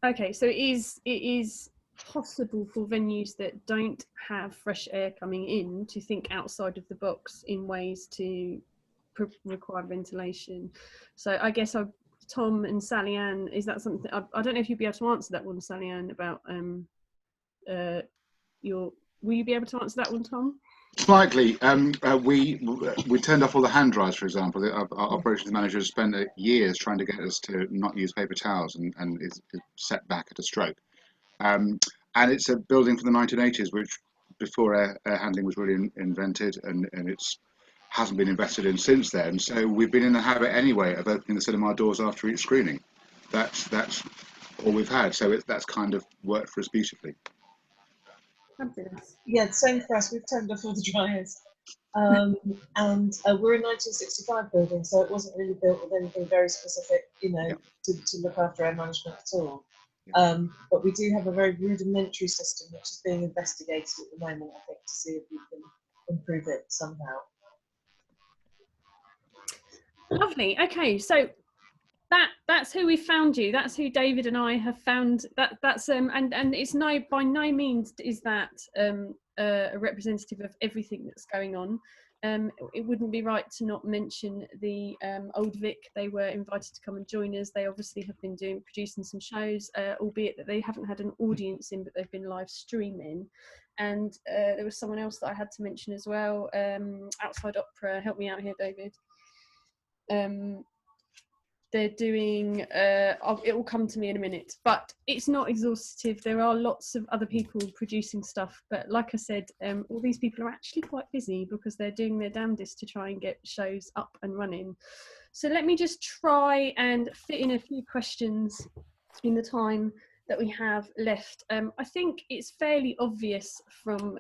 Okay, so it is possible for venues that don't have fresh air coming in to think outside of the box in ways to require ventilation. So I guess Tom and Sally Ann, is that something, I don't know if you'd be able to answer that one, Sally Ann, about will you be able to answer that one, Tom? Slightly. We turned off all the hand dryers, for example. Our operations manager has spent years trying to get us to not use paper towels, and is set back at a stroke. And it's a building from the 1980s, which before air handling was really invented, and it hasn't been invested in since then. So we've been in the habit anyway of opening the cinema doors after each screening. That's all we've had. So that's kind of worked for us beautifully. Fabulous. Yeah, same for us. We've turned off all the dryers. And we're a 1965 building, so it wasn't really built with anything very specific, to look after air management at all. But we do have a very rudimentary system which is being investigated at the moment, I think, to see if we can improve it somehow. Lovely. Okay, so that's who we found you. That's who David and I have found. That's and it's by no means is that a representative of everything that's going on. It wouldn't be right to not mention the Old Vic. They were invited to come and join us. They obviously have been producing some shows, albeit that they haven't had an audience in, but they've been live streaming. and there was someone else that I had to mention as well, Outside Opera. Help me out here, David. They're doing, it will come to me in a minute, but it's not exhaustive. There are lots of other people producing stuff, but like I said, all these people are actually quite busy because they're doing their damnedest to try and get shows up and running. So let me just try and fit in a few questions in the time that we have left. I think it's fairly obvious from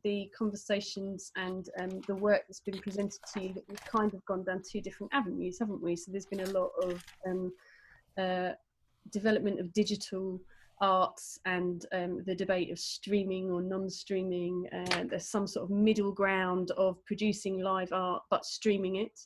the conversations and the work that's been presented to you that we've kind of gone down two different avenues, haven't we? So there's been a lot of development of digital arts and the debate of streaming or non-streaming. There's some sort of middle ground of producing live art but streaming it.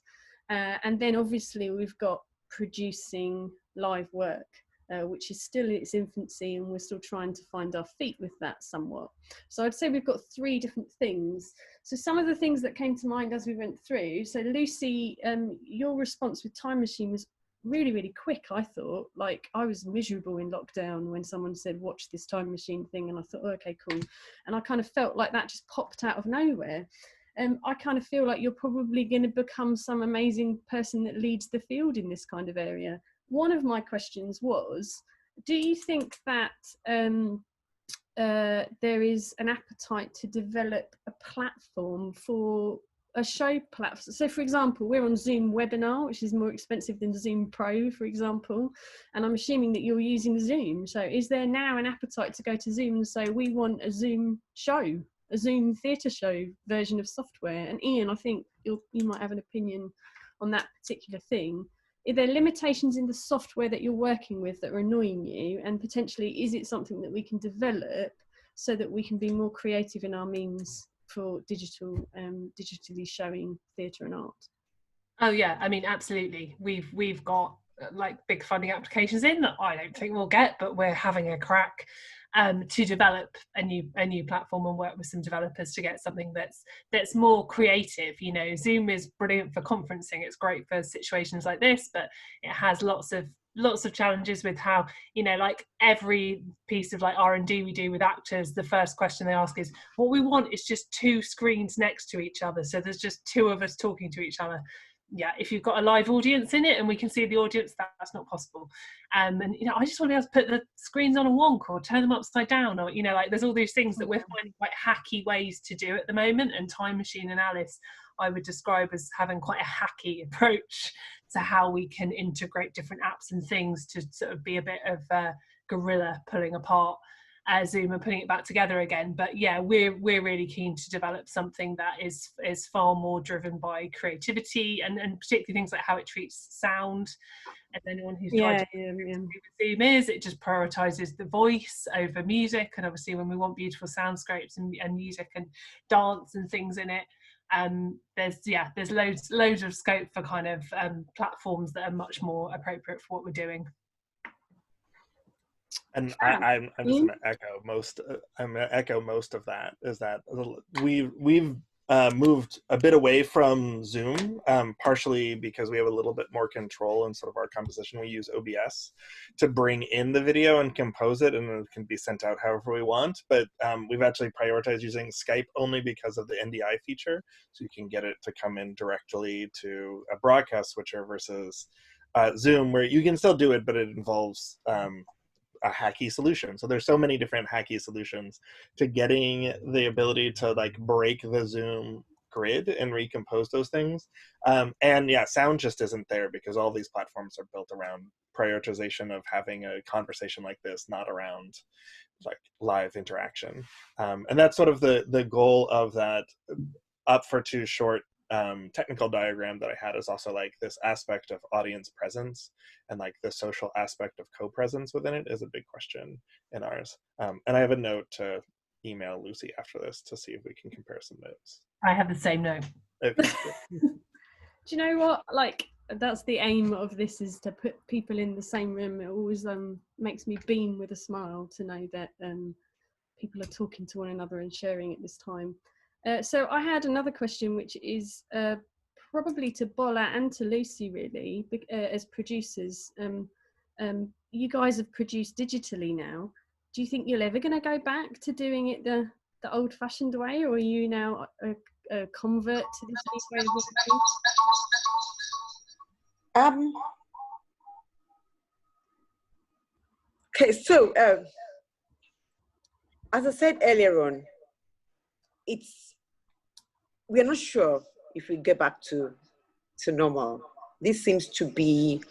And then obviously we've got producing live work. Which is still in its infancy, and we're still trying to find our feet with that somewhat. So I'd say we've got three different things. So some of the things that came to mind as we went through, so Lucy, your response with Time Machine was really, really quick, I thought. Like, I was miserable in lockdown when someone said, watch this Time Machine thing, and I thought, oh, okay, cool. And I kind of felt like that just popped out of nowhere. I kind of feel like you're probably going to become some amazing person that leads the field in this kind of area. One of my questions was, do you think that there is an appetite to develop a platform for a show platform? So for example, we're on Zoom webinar, which is more expensive than Zoom Pro, for example, and I'm assuming that you're using Zoom. So is there now an appetite to go to Zoom and say, we want a Zoom show, a Zoom theatre show version of software? And Ian, I think you might have an opinion on that particular thing. Are there limitations in the software that you're working with that are annoying you, and potentially is it something that we can develop so that we can be more creative in our means for digitally showing theatre and art? Oh yeah, I mean, absolutely. We've got like big funding applications in that I don't think we'll get, but we're having a crack to develop a new platform and work with some developers to get something that's more creative. You know, Zoom is brilliant for conferencing, it's great for situations like this, but it has lots of challenges with how, you know, like every piece of like R&D we do with actors, the first question they ask is, what we want is just two screens next to each other, so there's just two of us talking to each other. Yeah, if you've got a live audience in it and we can see the audience, that's not possible. And you know, I just want to be able to put the screens on a wonk or turn them upside down, or, you know, like there's all these things that we're finding quite hacky ways to do at the moment. And Time Machine and Alice, I would describe as having quite a hacky approach to how we can integrate different apps and things to sort of be a bit of guerrilla pulling apart Zoom and putting it back together again. But yeah, we're really keen to develop something that is far more driven by creativity and particularly things like how it treats sound. And anyone who's tried to Zoom it just prioritizes the voice over music, and obviously when we want beautiful soundscapes and music and dance and things in it, there's loads of scope for kind of platforms that are much more appropriate for what we're doing. And I'm just going to echo most. I'm going to echo most of that. Is that we've moved a bit away from Zoom, partially because we have a little bit more control in sort of our composition. We use OBS to bring in the video and compose it, and it can be sent out however we want. But we've actually prioritized using Skype only because of the NDI feature, so you can get it to come in directly to a broadcast switcher versus Zoom, where you can still do it, but it involves a hacky solution. So there's so many different hacky solutions to getting the ability to like break the Zoom grid and recompose those things. And yeah, sound just isn't there because all these platforms are built around prioritization of having a conversation like this, not around like live interaction. And that's sort of the goal of that Up for Too Short technical diagram that I had, is also like this aspect of audience presence and like the social aspect of co-presence within it is a big question in ours. And I have a note to email Lucy after this to see if we can compare some notes. I have the same note. Okay. Do you know what? Like, that's the aim of this, is to put people in the same room. It always makes me beam with a smile to know that people are talking to one another and sharing at this time. So I had another question, which is probably to Bola and to Lucy, really, as producers. You guys have produced digitally now. Do you think you're ever going to go back to doing it the the old-fashioned way, or are you now a convert to this new way of working? Okay, so as I said earlier on, we're not sure if we get back to normal. This seems to be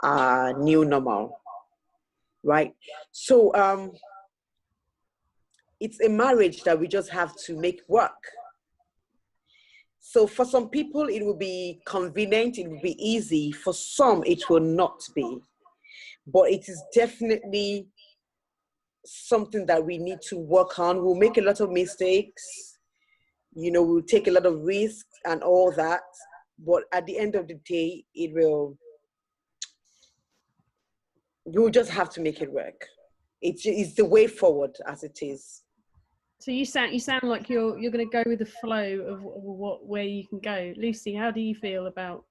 new normal, right? So it's a marriage that we just have to make work. So for some people, it will be convenient, it will be easy. For some, it will not be. But it is definitely something that we need to work on. We'll make a lot of mistakes, you know, we'll take a lot of risks and all that. But at the end of the day, you'll just have to make it work. It's the way forward as it is. So you sound like you're going to go with the flow of where you can go. Lucy, how do you feel about?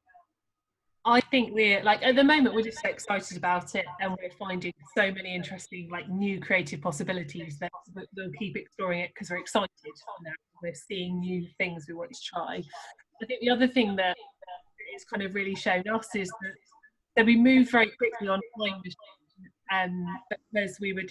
I think we're like, at the moment, we're just so excited about it, and we're finding so many interesting, like, new creative possibilities that we'll keep exploring it because we're excited. We're seeing new things we want to try. I think the other thing that it's kind of really shown us is that we moved very quickly on time machine, because we were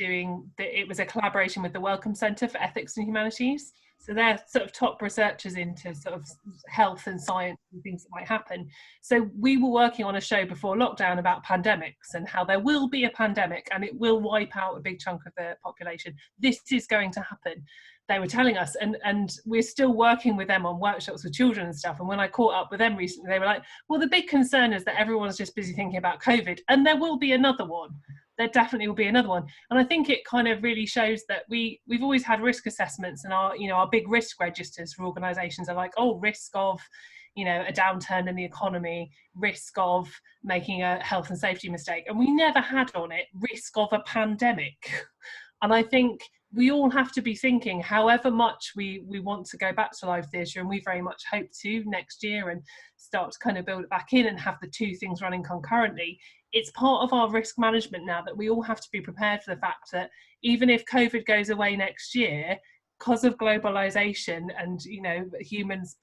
it was a collaboration with the Wellcome Centre for Ethics and Humanities. So they're sort of top researchers into sort of health and science and things that might happen. So we were working on a show before lockdown about pandemics and how there will be a pandemic and it will wipe out a big chunk of the population. This is going to happen, they were telling us, and we're still working with them on workshops with children and stuff. And when I caught up with them recently, they were like, well, the big concern is that everyone's just busy thinking about COVID, and there will be another one. There definitely will be another one. And I think it kind of really shows that we've always had risk assessments, and our big risk registers for organisations are like, oh, risk of, a downturn in the economy, risk of making a health and safety mistake. And we never had on it risk of a pandemic. And I think we all have to be thinking, however much we want to go back to live theatre, and we very much hope to next year and start to kind of build it back in and have the two things running concurrently, it's part of our risk management now that we all have to be prepared for the fact that even if COVID goes away next year, because of globalization and, humans,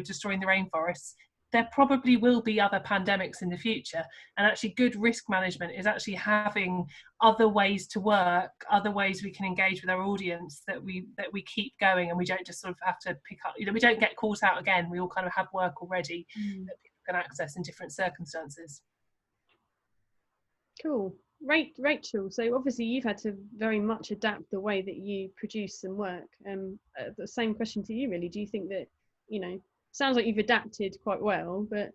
destroying the rainforests, there probably will be other pandemics in the future. And actually good risk management is actually having other ways to work, other ways we can engage with our audience, that we keep going, and we don't just sort of have to pick up, we don't get caught out again. We all kind of have work already that people can access in different circumstances. Cool. Rachel, so obviously you've had to very much adapt the way that you produce and work. The same question to you, really. Do you think that, sounds like you've adapted quite well, but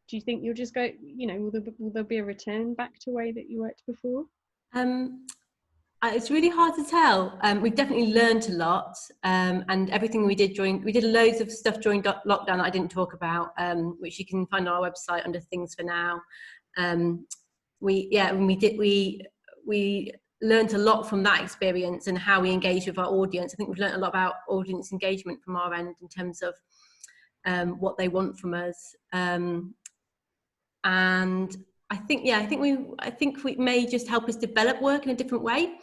do you think you'll just go, will there be a return back to the way that you worked before? It's really hard to tell. We've definitely learned a lot, and everything we did loads of stuff during lockdown that I didn't talk about, which you can find on our website under Things for Now. We learned a lot from that experience and how we engage with our audience. I think we've learned a lot about audience engagement from our end in terms of what they want from us, and I think we may just help us develop work in a different way.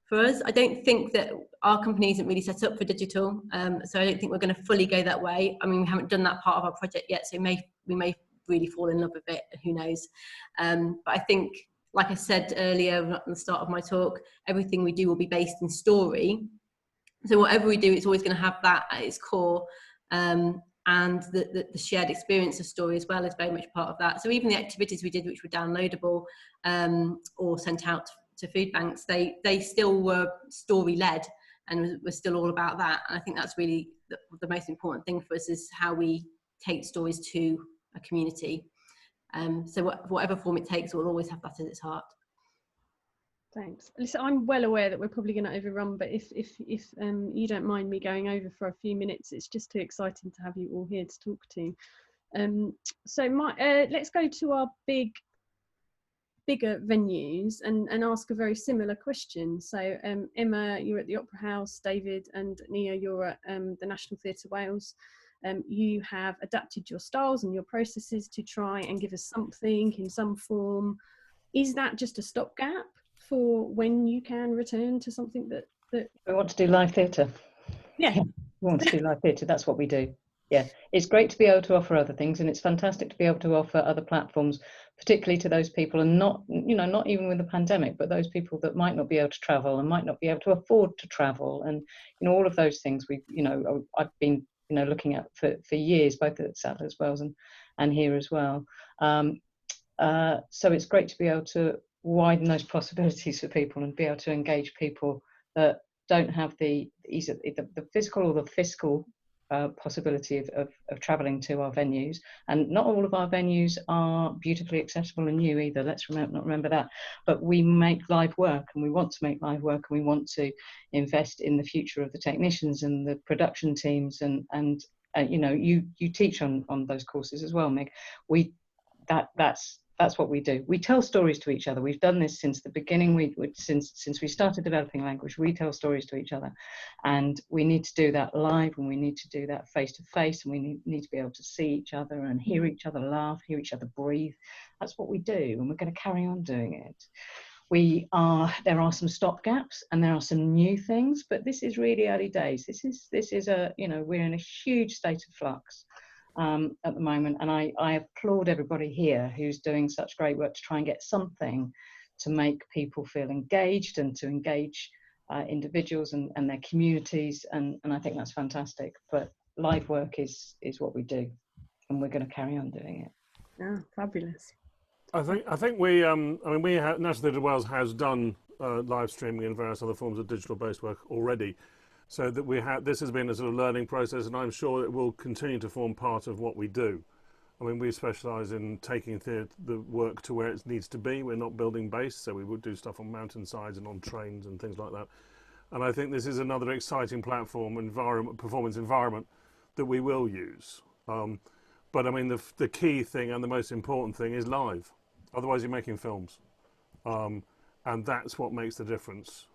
For us, I don't think that our company isn't really set up for digital, so I don't think we're going to fully go that way. I mean, we haven't done that part of our project yet, so we may really fall in love with it, who knows. But I think, like I said earlier at the start of my talk, everything we do will be based in story. So whatever we do, it's always going to have that at its core, and the shared experience of story as well is very much part of that. So even the activities we did, which were downloadable or sent out to food banks, they still were story led and were still all about that. And I think that's really the most important thing for us, is how we take stories to a community. So whatever form it takes, we'll always have that at its heart. Thanks. Listen, I'm well aware that we're probably going to overrun, but if you don't mind me going over for a few minutes, it's just too exciting to have you all here to talk to. So let's go to our bigger venues and ask a very similar question. So Emma, you're at the Opera House, David and Nia, you're at the National Theatre Wales. You have adapted your styles and your processes to try and give us something in some form. Is that just a stopgap for when you can return to something that we want to do live theatre? Yeah. We want to do live theatre, that's what we do. Yeah, it's great to be able to offer other things, and it's fantastic to be able to offer other platforms, particularly to those people, and not, you know, not even with the pandemic, but those people that might not be able to travel and might not be able to afford to travel, and, you know, all of those things we, you know, I've been, you know, looking at for years, both at Sadler's Wells and here as well. So it's great to be able to widen those possibilities for people and be able to engage people that don't have the physical or the fiscal possibility of travelling to our venues. And not all of our venues are beautifully accessible and new either, let's not remember that. But we make live work, and we want to make live work, and we want to invest in the future of the technicians and the production teams, and you know, you teach on those courses as well, Meg. That's what we do. We tell stories to each other. We've done this since the beginning. Since we started developing language, we tell stories to each other, and we need to do that live, and we need to do that face to face, and we need to be able to see each other and hear each other laugh, hear each other breathe. That's what we do, and we're going to carry on doing it. There are some stop gaps and there are some new things, but this is really early days. This is a, you know, we're in a huge state of flux at the moment, and I applaud everybody here who's doing such great work to try and get something to make people feel engaged and to engage individuals and their communities, and I think that's fantastic. But live work is what we do, and we're going to carry on doing it. Yeah, fabulous. I think we I mean, National Theatre Wales has done live streaming and various other forms of digital based work already, so that this has been a sort of learning process, and I'm sure it will continue to form part of what we do. I mean, we specialise in taking the work to where it needs to be. We're not building base, so we would do stuff on mountainsides and on trains and things like that. And I think this is another exciting platform performance environment that we will use. But I mean, the key thing and the most important thing is live. Otherwise, you're making films, and that's what makes the difference.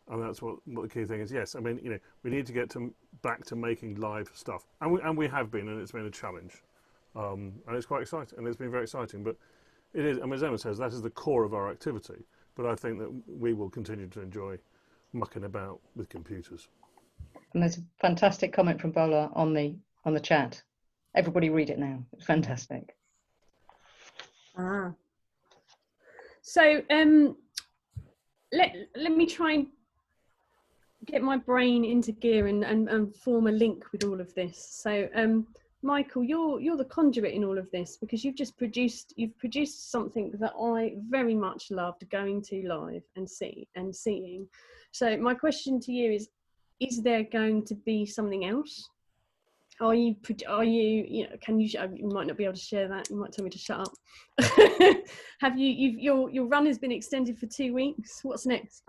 And that's what the key thing is. Yes, I mean, you know, we need to get back to making live stuff, and we have been, and it's been a challenge, and it's quite exciting, and it's been very exciting. But it is, I mean, as Emma says, that is the core of our activity. But I think that we will continue to enjoy mucking about with computers. And there's a fantastic comment from Bola on the chat. Everybody read it now. It's fantastic. So let me try and get my brain into gear and form a link with all of this. So Michael, you're the conduit in all of this, because you've produced something that I very much loved going to live and seeing. So my question to you is there going to be something else? Are you, you know, can you might not be able to share that, you might tell me to shut up. Have your run has been extended for 2 weeks. What's next?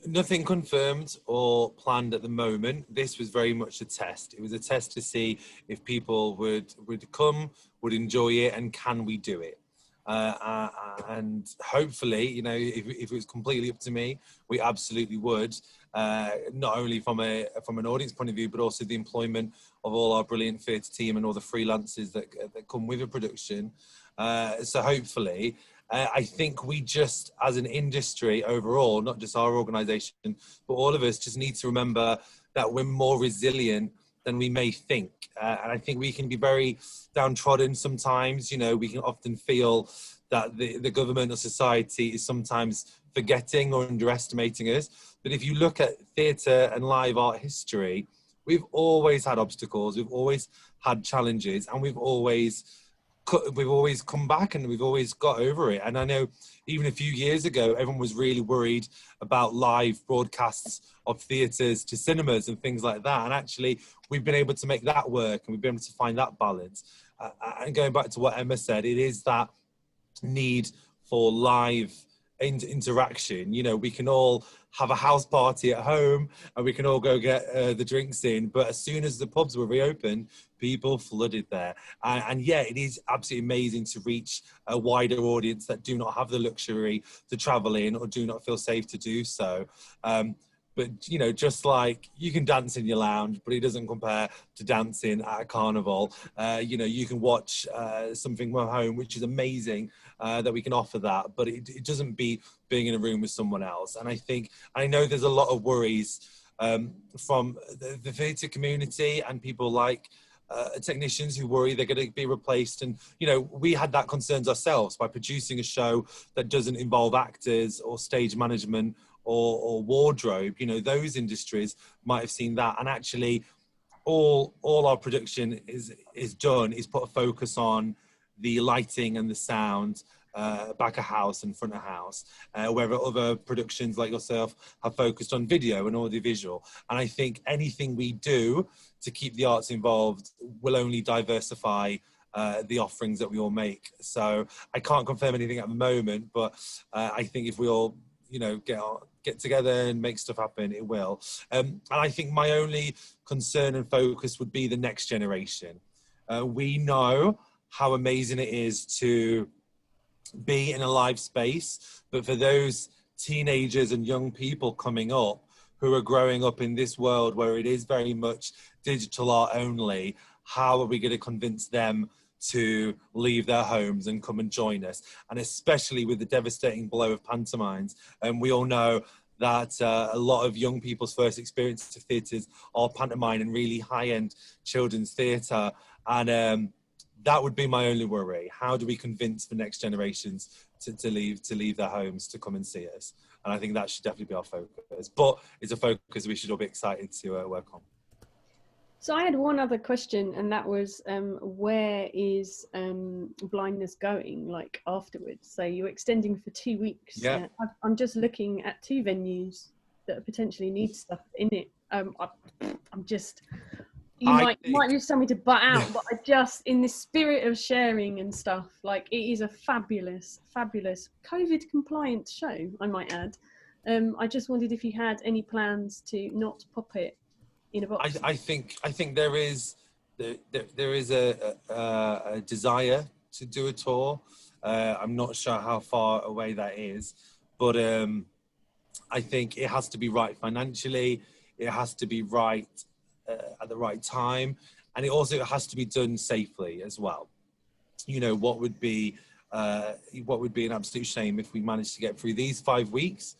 Nothing confirmed or planned at the moment. This was very much a test. It was a test to see if people would come, would enjoy it, and can we do it. And hopefully, you know, if it was completely up to me, we absolutely would. Not only from an audience point of view, but also the employment of all our brilliant theatre team and all the freelancers that come with a production. So hopefully, I think we just, as an industry overall, not just our organisation, but all of us just need to remember that we're more resilient than we may think. And I think we can be very downtrodden sometimes. You know, we can often feel that the government or society is sometimes forgetting or underestimating us. But if you look at theatre and live art history, we've always had obstacles, we've always had challenges, and we've always come back, and we've always got over it. And I know even a few years ago, everyone was really worried about live broadcasts of theatres to cinemas and things like that. And actually, we've been able to make that work, and we've been able to find that balance. And going back to what Emma said, it is that need for live interaction. You know, we can all have a house party at home and we can all go get the drinks in, but as soon as the pubs were reopened, people flooded there. And yeah, it is absolutely amazing to reach a wider audience that do not have the luxury to travel in or do not feel safe to do so. But, you know, just like you can dance in your lounge, but it doesn't compare to dancing at a carnival. You know, you can watch something from home, which is amazing that we can offer that, but it doesn't beat being in a room with someone else. And I know there's a lot of worries from the theatre community and people like technicians who worry they're going to be replaced. And, you know, we had that concerns ourselves by producing a show that doesn't involve actors or stage management or wardrobe. You know, those industries might have seen that. And actually, all our production is done is put a focus on the lighting and the sound, back of house and front of house, where other productions like yourself have focused on video and audiovisual. And I think anything we do to keep the arts involved will only diversify the offerings that we all make. So I can't confirm anything at the moment, but I think if we all, you know, get together and make stuff happen, it will. And I think my only concern and focus would be the next generation. We know how amazing it is to be in a live space, but for those teenagers and young people coming up who are growing up in this world where it is very much digital art only, how are we going to convince them to leave their homes and come and join us? And especially with the devastating blow of pantomimes, and we all know that a lot of young people's first experience of theatres are pantomime and really high-end children's theatre. And that would be my only worry. How do we convince the next generations to leave their homes to come and see us? And I think that should definitely be our focus. But it's a focus we should all be excited to work on. So I had one other question, and that was, where is blindness going, like, afterwards? So you're extending for 2 weeks. Yeah. I'm just looking at 2 venues that potentially need stuff in it. I'm just, you might just tell me to butt out, but I just, in the spirit of sharing and stuff, like, it is a fabulous, fabulous COVID compliant show, I might add. I just wondered if you had any plans to not pop it in a box. I think there is a desire to do a tour. I'm not sure how far away that is, but I think it has to be right financially. It has to be right at the right time, and it also has to be done safely as well. You know, what would be an absolute shame if we managed to get through these 5 weeks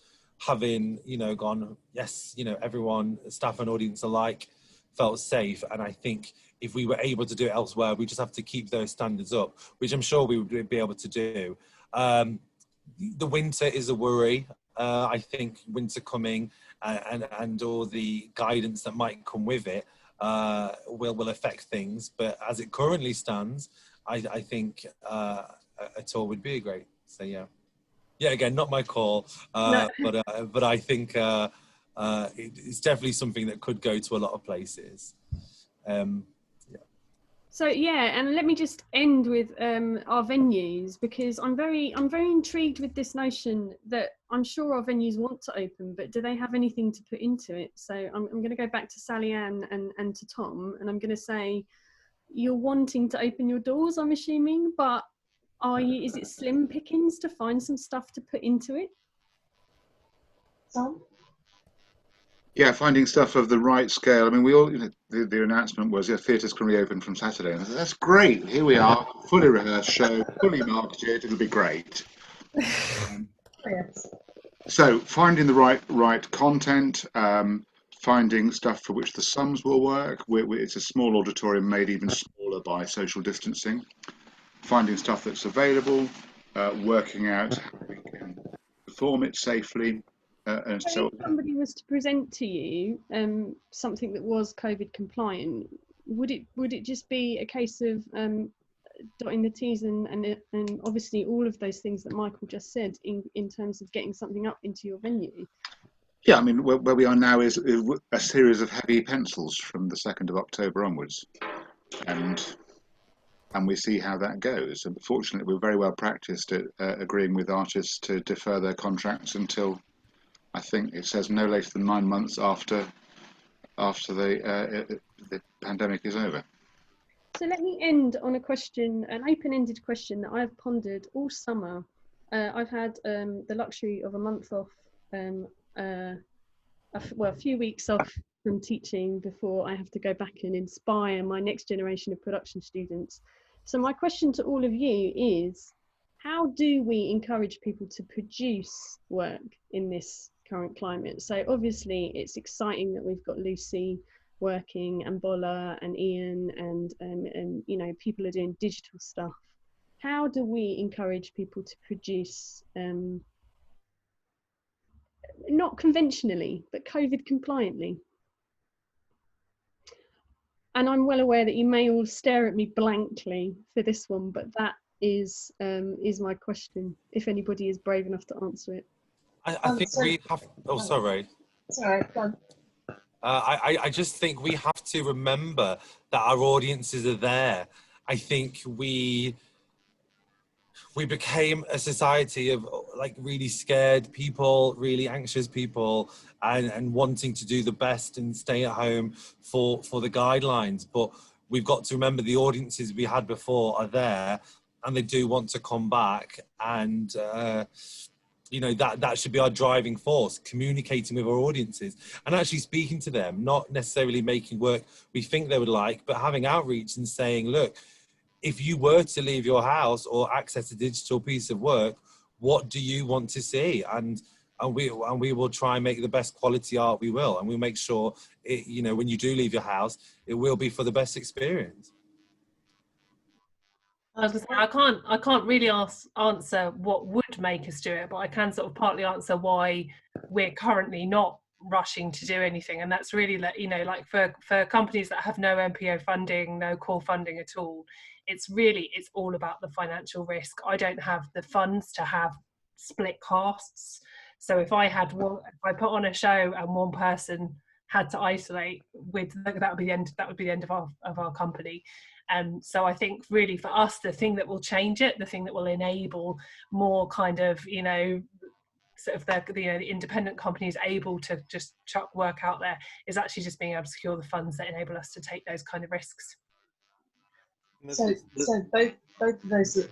having, you know, gone, yes, you know, everyone, staff and audience alike, felt safe. And I think if we were able to do it elsewhere, we just have to keep those standards up, which I'm sure we would be able to do. The winter is a worry. I think winter coming and all the guidance that might come with it will affect things. But as it currently stands, I think a tour would be great. So yeah. Yeah, again, not my call, No. but I think it's definitely something that could go to a lot of places. Yeah. So yeah, and let me just end with our venues, because I'm very intrigued with this notion that I'm sure our venues want to open, but do they have anything to put into it? So I'm going to go back to Sally Ann and to Tom, and I'm going to say, you're wanting to open your doors, I'm assuming, but is it slim pickings to find some stuff to put into it? Tom? Yeah, finding stuff of the right scale. I mean, we all, you know, the announcement was, yeah, theatres can reopen from Saturday. And I said, that's great. Here we are, fully rehearsed show, fully marketed. It'll be great. Yes. So finding the right content, finding stuff for which the sums will work. It's a small auditorium made even smaller by social distancing. Finding stuff that's available, working out how we can perform it safely. And so if somebody was to present to you something that was COVID compliant, would it just be a case of dotting the T's and obviously all of those things that Michael just said in terms of getting something up into your venue? Yeah, I mean, where we are now is a series of heavy pencils from the 2nd of October onwards, and we see how that goes. And fortunately, we're very well practiced at agreeing with artists to defer their contracts until, I think it says, no later than 9 months after the pandemic is over. So let me end on a question, an open-ended question that I've pondered all summer. I've had the luxury of a month off a few weeks off from teaching before I have to go back and inspire my next generation of production students. So my question to all of you is, how do we encourage people to produce work in this current climate? So obviously it's exciting that we've got Lucy working, and Bola and Ian, and you know, people are doing digital stuff. How do we encourage people to produce not conventionally, but COVID compliantly? And I'm well aware that you may all stare at me blankly for this one, but that is my question, if anybody is brave enough to answer it. I think we have, oh, sorry. It's all right, go on. I just think we have to remember that our audiences are there. I think we became a society of like really scared people, really anxious people, and wanting to do the best and stay at home for the guidelines. But we've got to remember the audiences we had before are there, and they do want to come back. And you know, that should be our driving force, communicating with our audiences and actually speaking to them, not necessarily making work we think they would like, but having outreach and saying, look, if you were to leave your house or access a digital piece of work, what do you want to see? And we will try and make the best quality art we will, and we'll make sure it, you know, when you do leave your house, it will be for the best experience. I can't really answer what would make us do it, but I can sort of partly answer why we're currently not rushing to do anything. And that's really, you know, like for companies that have no MPO funding, no core funding at all, it's all about the financial risk. I don't have the funds to have split costs. So if I put on a show and one person had to isolate, that would be the end of our company. So I think really for us, the thing that will change it, the thing that will enable more kind of, you know, sort of the independent companies able to just chuck work out there, is actually just being able to secure the funds that enable us to take those kind of risks. So both of those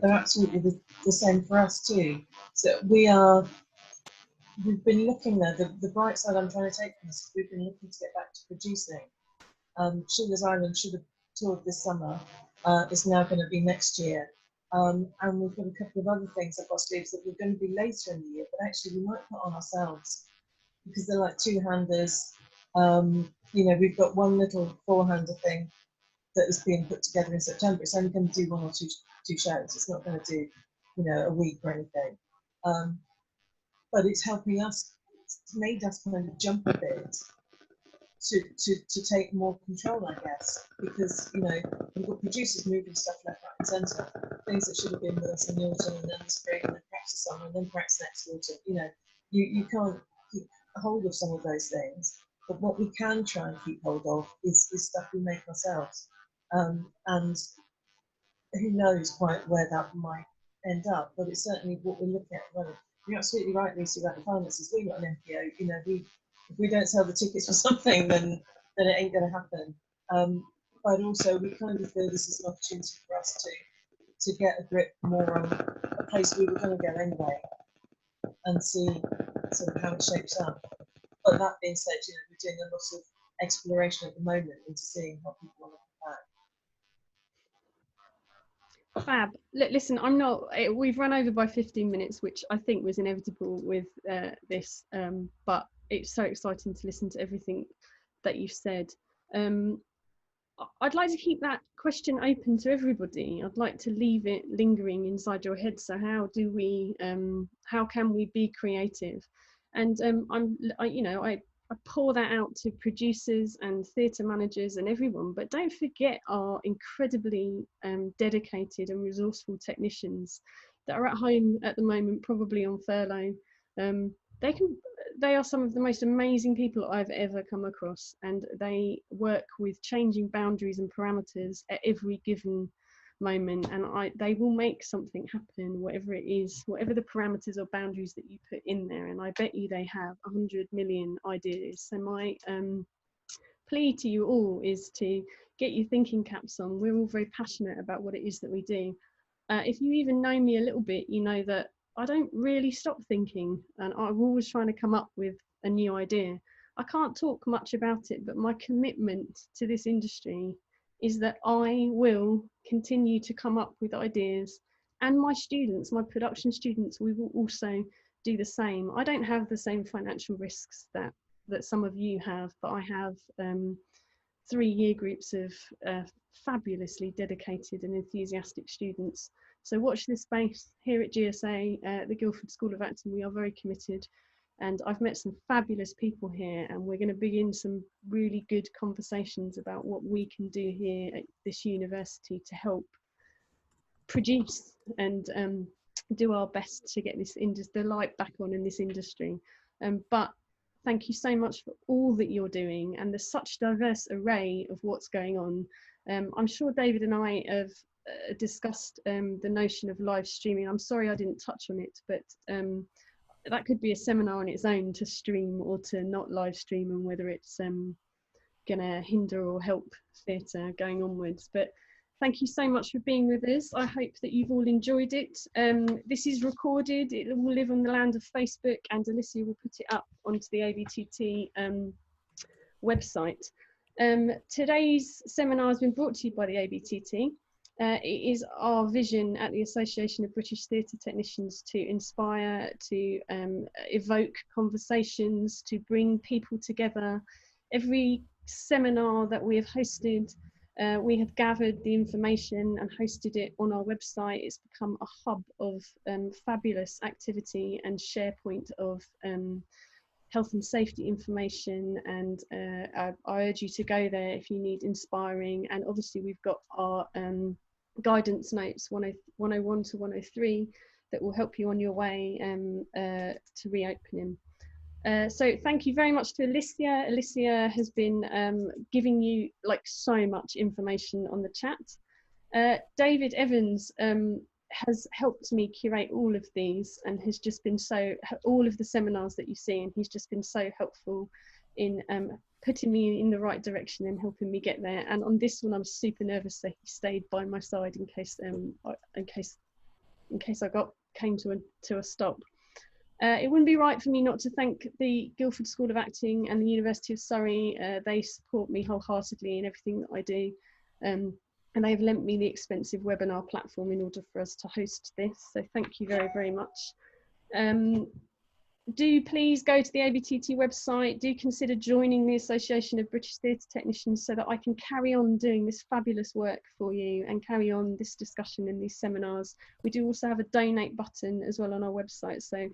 are absolutely the same for us too. So we've been looking there. The bright side I'm trying to take from this, we've been looking to get back to producing. Sugar's Island should have toured this summer, is now going to be next year. And we've got a couple of other things up our sleeves that we're going to be later in the year, but actually we might put on ourselves because they're like two-handers. You know, we've got one little four-hander thing that is being put together in September. It's only going to do one or two shows. It's not going to do, you know, a week or anything. But it's helping us. It's made us kind of jump a bit to take more control, I guess, because, you know, we've got producers moving stuff left, right, and centre. Things that should have been with us in the autumn and then the spring and then perhaps the summer and then perhaps next autumn. You know, you can't keep hold of some of those things. But what we can try and keep hold of is stuff we make ourselves. And who knows quite where that might end up, but it's certainly what we're looking at. Well, you're absolutely right, Lucy, about the finances. We've got an MPO, you know, if we don't sell the tickets for something, then it ain't going to happen. But also, we kind of feel this is an opportunity for us to get a grip more on a place we were going to go anyway, and see sort of how it shapes up. But that being said, you know, we're doing a lot of exploration at the moment into seeing how people want to come back. Fab. Listen, we've run over by 15 minutes, which I think was inevitable with this, but it's so exciting to listen to everything that you've said. I'd like to keep that question open to everybody. I'd like to leave it lingering inside your head. So how can we be creative? And I pour that out to producers and theatre managers and everyone, but don't forget our incredibly dedicated and resourceful technicians that are at home at the moment, probably on furlough. They are some of the most amazing people I've ever come across, and they work with changing boundaries and parameters at every given moment, and they will make something happen, whatever it is, whatever the parameters or boundaries that you put in there. And I bet you they have 100 million ideas. So my plea to you all is to get your thinking caps on. We're all very passionate about what it is that we do. If you even know me a little bit, you know that I don't really stop thinking, and I'm always trying to come up with a new idea. I can't talk much about it, but my commitment to this industry is that I will continue to come up with ideas, and my students, my production students, we will also do the same. I don't have the same financial risks that some of you have, but I have 3 year groups of fabulously dedicated and enthusiastic students. So watch this space. Here at GSA, the Guildford School of Acting, we are very committed, and I've met some fabulous people here, and we're going to begin some really good conversations about what we can do here at this university to help produce and do our best to get this the light back on in this industry. But thank you so much for all that you're doing, and there's such diverse array of what's going on. I'm sure David and I have discussed the notion of live streaming. I'm sorry I didn't touch on it, but that could be a seminar on its own, to stream or to not live stream, and whether it's going to hinder or help theatre going onwards. But thank you so much for being with us. I hope that you've all enjoyed it. This is recorded. It will live on the land of Facebook, and Alicia will put it up onto the ABTT website. Today's seminar has been brought to you by the ABTT. It is our vision at the Association of British Theatre Technicians to inspire, to evoke conversations, to bring people together. Every seminar that we have hosted, we have gathered the information and hosted it on our website. It's become a hub of fabulous activity and SharePoint of health and safety information, and I urge you to go there if you need inspiring. And obviously we've got our guidance notes 101 to 103 that will help you on your way to reopening. So thank you very much to Alicia. Alicia has been giving you like so much information on the chat. David Evans has helped me curate all of these, and has just been all of the seminars that you've seen, he's just been so helpful in putting me in the right direction and helping me get there. And on this one I'm super nervous that he stayed by my side in case I came to a stop. It wouldn't be right for me not to thank the Guildford School of Acting and the University of Surrey. They support me wholeheartedly in everything that I do, and they've lent me the expensive webinar platform in order for us to host this. So thank you very, very much. Do please go to the ABTT website. Do consider joining the Association of British Theatre Technicians so that I can carry on doing this fabulous work for you and carry on this discussion in these seminars. We do also have a donate button as well on our website, so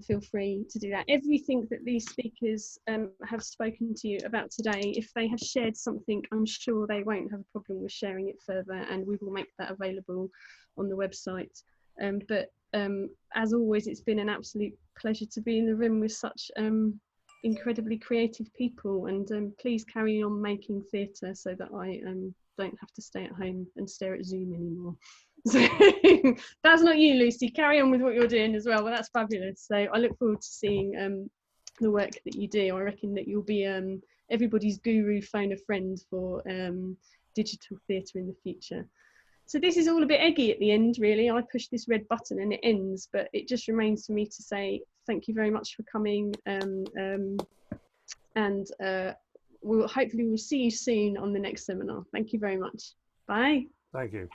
feel free to do that. Everything that these speakers have spoken to you about today, if they have shared something, I'm sure they won't have a problem with sharing it further, and we will make that available on the website. But as always, it's been an absolute pleasure to be in the room with such incredibly creative people, and please carry on making theatre so that I don't have to stay at home and stare at Zoom anymore. So that's not you, Lucy. Carry on with what you're doing as well. Well, that's fabulous. So I look forward to seeing the work that you do. I reckon that you'll be everybody's guru, phone a friend for digital theatre in the future. So this is all a bit eggy at the end, really. I push this red button and it ends, but it just remains for me to say thank you very much for coming, and hopefully we'll see you soon on the next seminar. Thank you very much. Bye. Thank you.